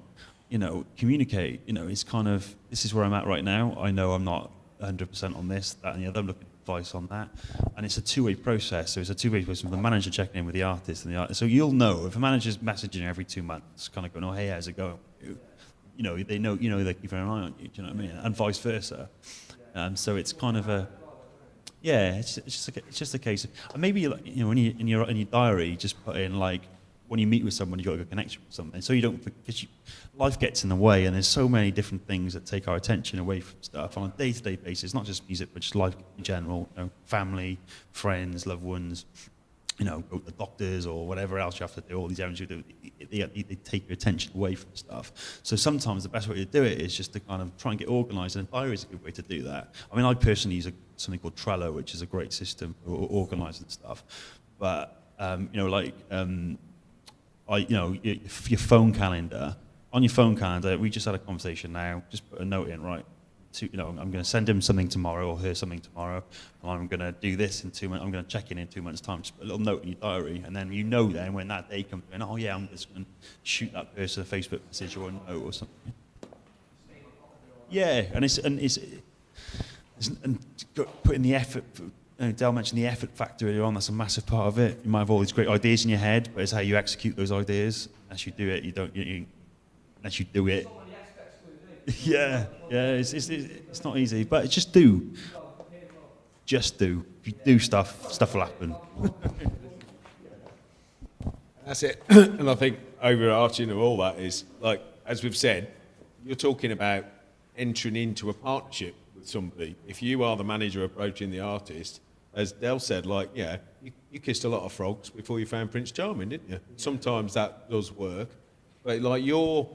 communicate. It's kind of, this is where I'm at right now. I know I'm not 100% on this, that, and the other. I'm looking for advice on that, and it's a two-way process. So it's a two-way process with the manager checking in with the artist and the artist. So you'll know if a manager's messaging you every 2 months, kind of going, "Oh, hey, how's it going?" They know, they're keeping an eye on you. Do you know what I mean? And vice versa. So it's kind of a, it's just a case of, and maybe when you in your diary, just put in like, when you meet with someone, you've got a good connection with something. So you don't, because life gets in the way, and there's so many different things that take our attention away from stuff on a day-to-day basis, not just music, but just life in general. Family, friends, loved ones. Go to the doctors or whatever else you have to do, all these errands you do, they take your attention away from stuff. So sometimes the best way to do it is just to kind of try and get organised, and a diary is a good way to do that. I mean, I personally use something called Trello, which is a great system for organising stuff. But, your phone calendar, on your phone calendar, we just had a conversation now, just put a note in, right? I'm going to send him something tomorrow or her something tomorrow, and I'm going to do this in 2 months. I'm going to check in 2 months' time. Just put a little note in your diary, and then then when that day comes in, oh yeah, I'm just going to shoot that person a Facebook message or a note or something. Yeah, and putting the effort. Del mentioned the effort factor earlier on. That's a massive part of it. You might have all these great ideas in your head, but it's how you execute those ideas. Unless you do it, unless you do it. Yeah, it's not easy, but just do. Just do. If you do stuff, stuff will happen. That's it. And I think overarching of all that is, like, as we've said, you're talking about entering into a partnership with somebody. If you are the manager approaching the artist, as Del said, like, yeah, you kissed a lot of frogs before you found Prince Charming, didn't you? Sometimes that does work. But, like, you're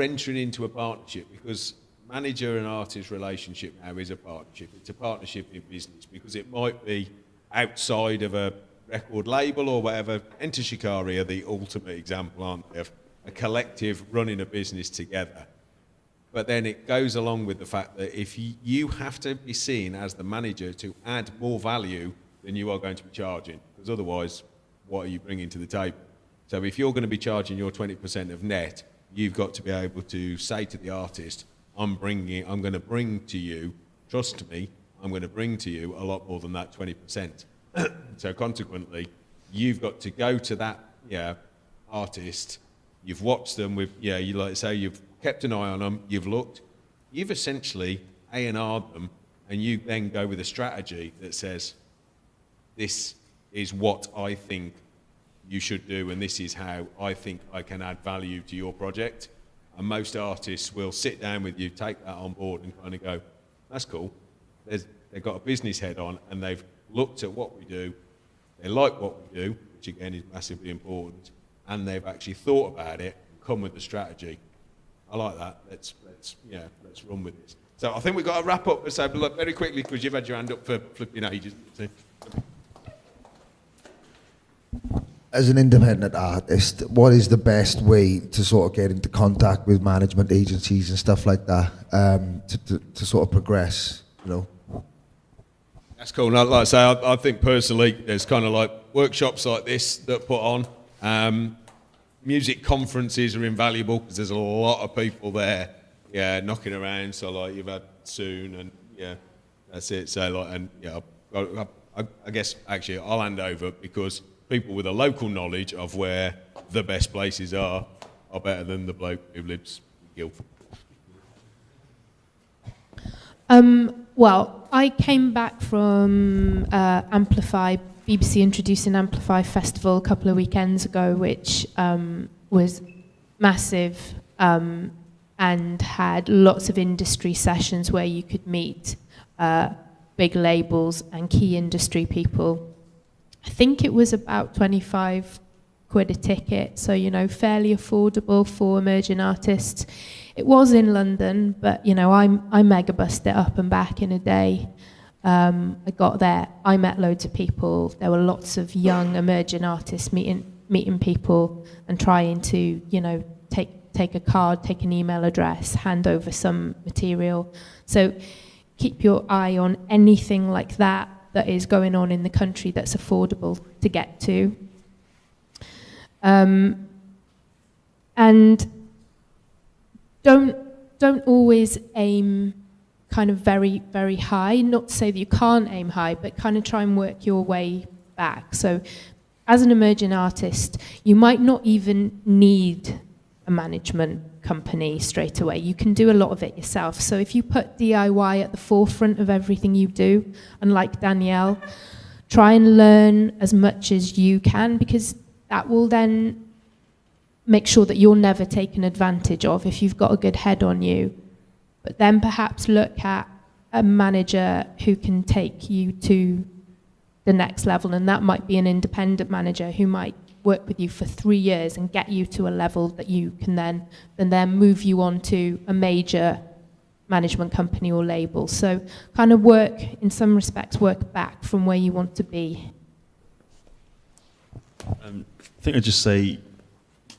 entering into a partnership because manager and artist relationship now is a partnership. It's a partnership in business because it might be outside of a record label or whatever. Enter Shikari are the ultimate example, aren't they, of a collective running a business together. But then it goes along with the fact that if you have to be seen as the manager to add more value than you are going to be charging, because otherwise, what are you bringing to the table? So if you're going to be charging your 20% of net, you've got to be able to say to the artist, I'm going to bring to you, trust me, I'm going to bring to you a lot more than that 20%. So consequently, you've got to go to that artist, you've watched them with, you like say you've kept an eye on them, you've looked, you've essentially A&R'd them, and you then go with a strategy that says, this is what I think you should do, and this is how I think I can add value to your project. And most artists will sit down with you, take that on board and kind of go, that's cool. They've got a business head on and they've looked at what we do, they like what we do, which again is massively important, and they've actually thought about it and come with the strategy. I like that. Let's run with this. So I think we've got to wrap up. So look, very quickly, because you've had your hand up for flipping ages. As an independent artist, what is the best way to sort of get into contact with management agencies and stuff like that to sort of progress, you know? That's cool. Like I say, I think personally, there's kind of like workshops like this that put on. Music conferences are invaluable because there's a lot of people there, knocking around. So like you've had Soon, and that's it. So like, and I guess actually I'll hand over because people with a local knowledge of where the best places are better than the bloke who lives in Guildford. Well, I came back from Amplify, BBC introducing Amplify Festival a couple of weekends ago, which was massive and had lots of industry sessions where you could meet big labels and key industry people. I think it was about 25 quid a ticket, so, fairly affordable for emerging artists. It was in London, but, I mega bussed it up and back in a day. I got there, I met loads of people. There were lots of young emerging artists meeting people and trying to, take a card, take an email address, hand over some material. So keep your eye on anything like that is going on in the country that's affordable to get to. And don't always aim kind of very, very high. Not to say that you can't aim high, but kind of try and work your way back. So as an emerging artist, you might not even need a management company straight away. You can do a lot of it yourself. So if you put DIY at the forefront of everything you do, and like Danielle, try and learn as much as you can, because that will then make sure that you're never taken advantage of if you've got a good head on you. But then perhaps look at a manager who can take you to the next level, and that might be an independent manager who might work with you for 3 years and get you to a level that you can then move you on to a major management company or label. So kind of in some respects, work back from where you want to be. I think I'd just say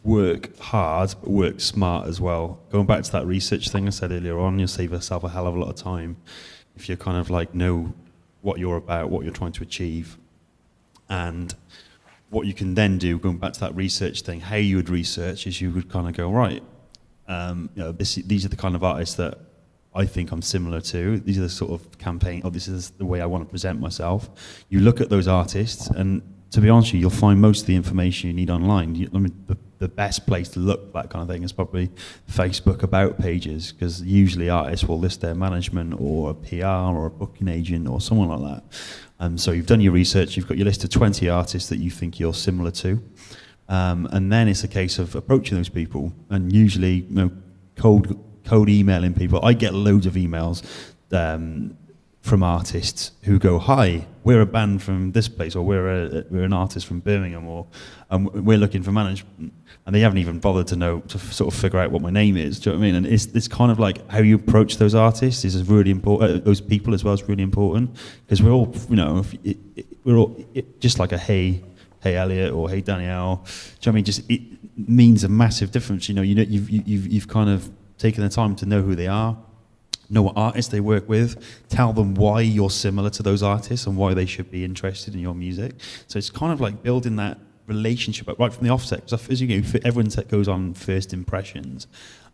work hard, but work smart as well. Going back to that research thing I said earlier on, you'll save yourself a hell of a lot of time if you kind of like know what you're about, what you're trying to achieve. And what you can then do, going back to that research thing, how you would research is you would kind of go, right, these are the kind of artists that I think I'm similar to. These are the sort of campaign, or this is the way I want to present myself. You look at those artists, and to be honest with you, you'll find most of the information you need online. the best place to look for that kind of thing is probably Facebook about pages, because usually artists will list their management or a PR or a booking agent or someone like that. So you've done your research, you've got your list of 20 artists that you think you're similar to, and then it's a case of approaching those people, and usually cold emailing people. I get loads of emails from artists who go, "Hi, we're a band from this place," or we're an artist from Birmingham, or we're looking for management, and they haven't even bothered to sort of figure out what my name is. Do you know what I mean? And it's kind of like how you approach those artists is really important. Those people as well is really important, because we're all, we're all just like a hey Elliot or hey Danielle. Do you know what I mean? Just it means a massive difference. You've kind of taken the time to know who they are, know what artists they work with, tell them why you're similar to those artists and why they should be interested in your music. So it's kind of like building that relationship right from the offset. Because as you know, everyone goes on first impressions,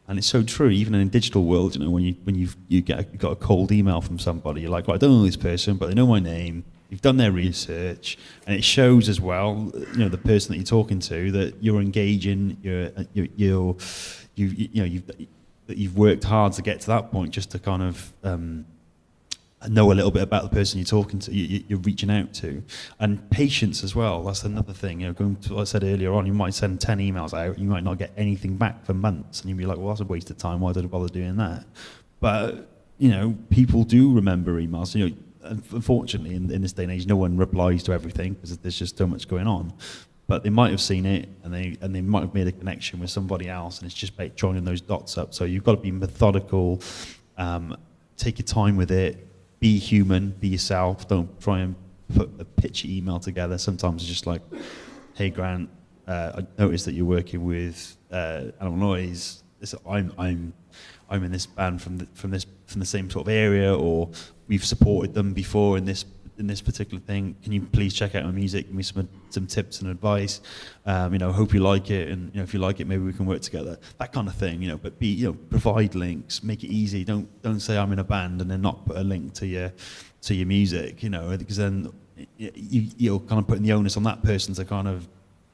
and it's so true. Even in a digital world, when you got a cold email from somebody, you're like, well, I don't know this person, but they know my name. You've done their research, and it shows as well. The person that you're talking to, that you're engaging. You've worked hard to get to that point, just to kind of know a little bit about the person you're talking to, you're reaching out to. And patience as well, that's another thing. Going to what I said earlier on, you might send 10 emails out, you might not get anything back for months, and you'll be like, well, that's a waste of time, why did I bother doing that? But, people do remember emails. Unfortunately, in this day and age, no one replies to everything, because there's just so much going on. But they might have seen it, and they might have made a connection with somebody else, and it's just about joining those dots up. So you've got to be methodical, take your time with it, be human, be yourself. Don't try and put a pitchy email together. Sometimes it's just like, "Hey Grant, I noticed that you're working with Animal Noise. I'm in this band from the same sort of area, or we've supported them before in this particular thing. Can you please check out my music? Give me some tips and advice. Hope you like it, and if you like it, maybe we can work together." That kind of thing. But provide links, make it easy. Don't say I'm in a band and then not put a link to your music. Because then you're kind of putting the onus on that person to kind of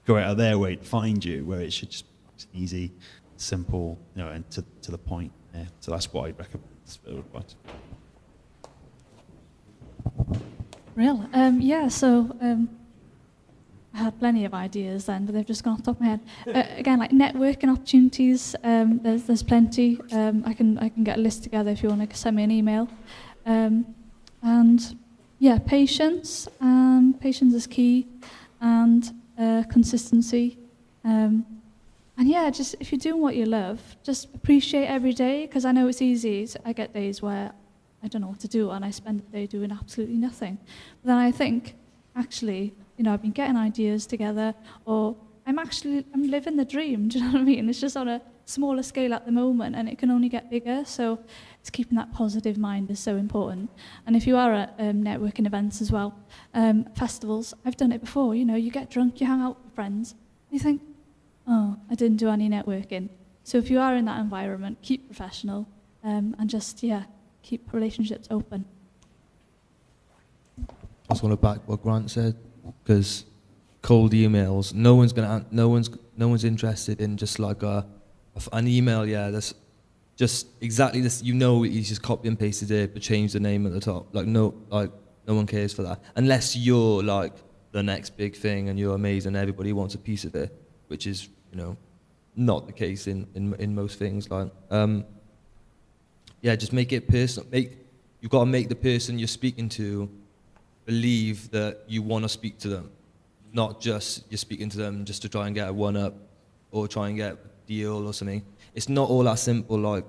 go out of their way to find you, where it should just be easy, simple, and to the point. Yeah. So that's what I'd recommend. That's a bit of advice. Real. I had plenty of ideas then, but they've just gone off the top of my head. Again, like networking opportunities, there's plenty. I can get a list together if you want to send me an email. Patience. Patience is key, and consistency. Just if you're doing what you love, just appreciate every day, because I know it's easy. I get days where I don't know what to do, and I spend the day doing absolutely nothing. But then I think, actually, I've been getting ideas together, or I'm living the dream. Do you know what I mean? It's just on a smaller scale at the moment, and it can only get bigger. So it's keeping that positive mind is so important. And if you are at networking events as well, festivals, I've done it before. You get drunk, you hang out with friends, and you think, oh, I didn't do any networking. So if you are in that environment, keep professional, and just keep relationships open. I just want to back what Grant said, because cold emails, no one's interested in just like an email. Yeah, that's just exactly this. He's just copy and pasted it, but change the name at the top. No one cares for that, unless you're like the next big thing and you're amazing. Everybody wants a piece of it, which is not the case in most things. Just make it personal. You've got to make the person you're speaking to believe that you want to speak to them, not just you're speaking to them just to try and get a one-up or try and get a deal or something. It's not all that simple. Like,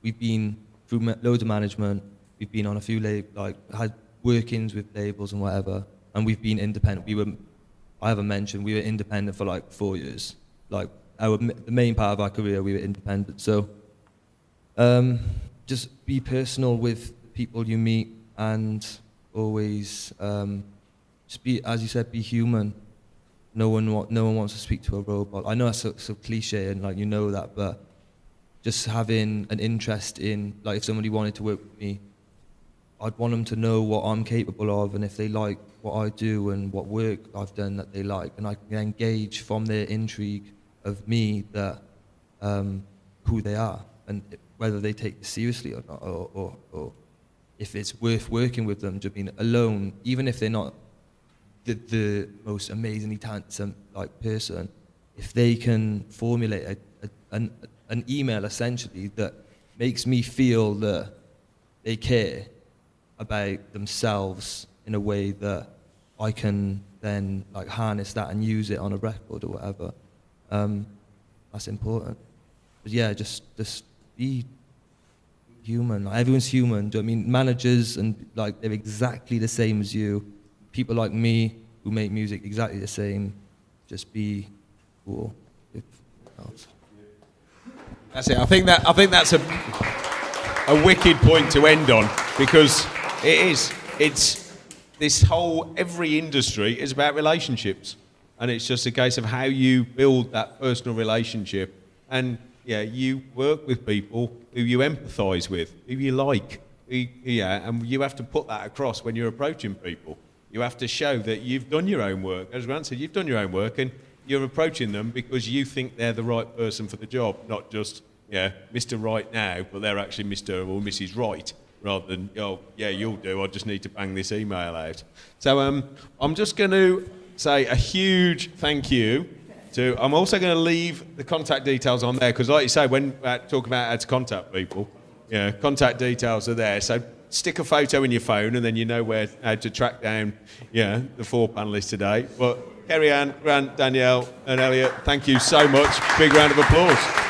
we've been through loads of management. We've been on a few had work-ins with labels and whatever, and we've been independent. I haven't mentioned we were independent for like 4 years. Like the main part of our career, we were independent. So just be personal with the people you meet, and always just be, as you said, be human. No one wants to speak to a robot. I know that's so cliche, and that, but just having an interest in, if somebody wanted to work with me, I'd want them to know what I'm capable of, and if they like what I do and what work I've done that they like, and I can engage from their intrigue of me that who they are and whether they take it seriously or not, or if it's worth working with them. Do you mean alone, even if they're not the most amazingly talented person, if they can formulate an email essentially that makes me feel that they care about themselves in a way that I can then like harness that and use it on a record or whatever. That's important. But yeah, just be human. Like, everyone's human. Do you know what I mean? Managers and like they're exactly the same as you. People like me who make music exactly the same. Just be cool. That's it. I think that's a wicked point to end on, because it's this whole, every industry is about relationships, and it's just a case of how you build that personal relationship. And yeah, you work with people who you empathise with, who you like, and you have to put that across when you're approaching people. You have to show that you've done your own work. As Grant said, you've done your own work, and you're approaching them because you think they're the right person for the job, not just, Mr. Right now, but they're actually Mr. or Mrs. Right, rather than, oh, yeah, you'll do, I just need to bang this email out. So I'm just going to say a huge thank you to, I'm also going to leave the contact details on there, because like you say, when talk about how to contact people, contact details are there. So stick a photo in your phone and then you know how to track down, the 4 panellists today. But Kerry-Ann, Grant, Danielle and Elliot, thank you so much. Big round of applause.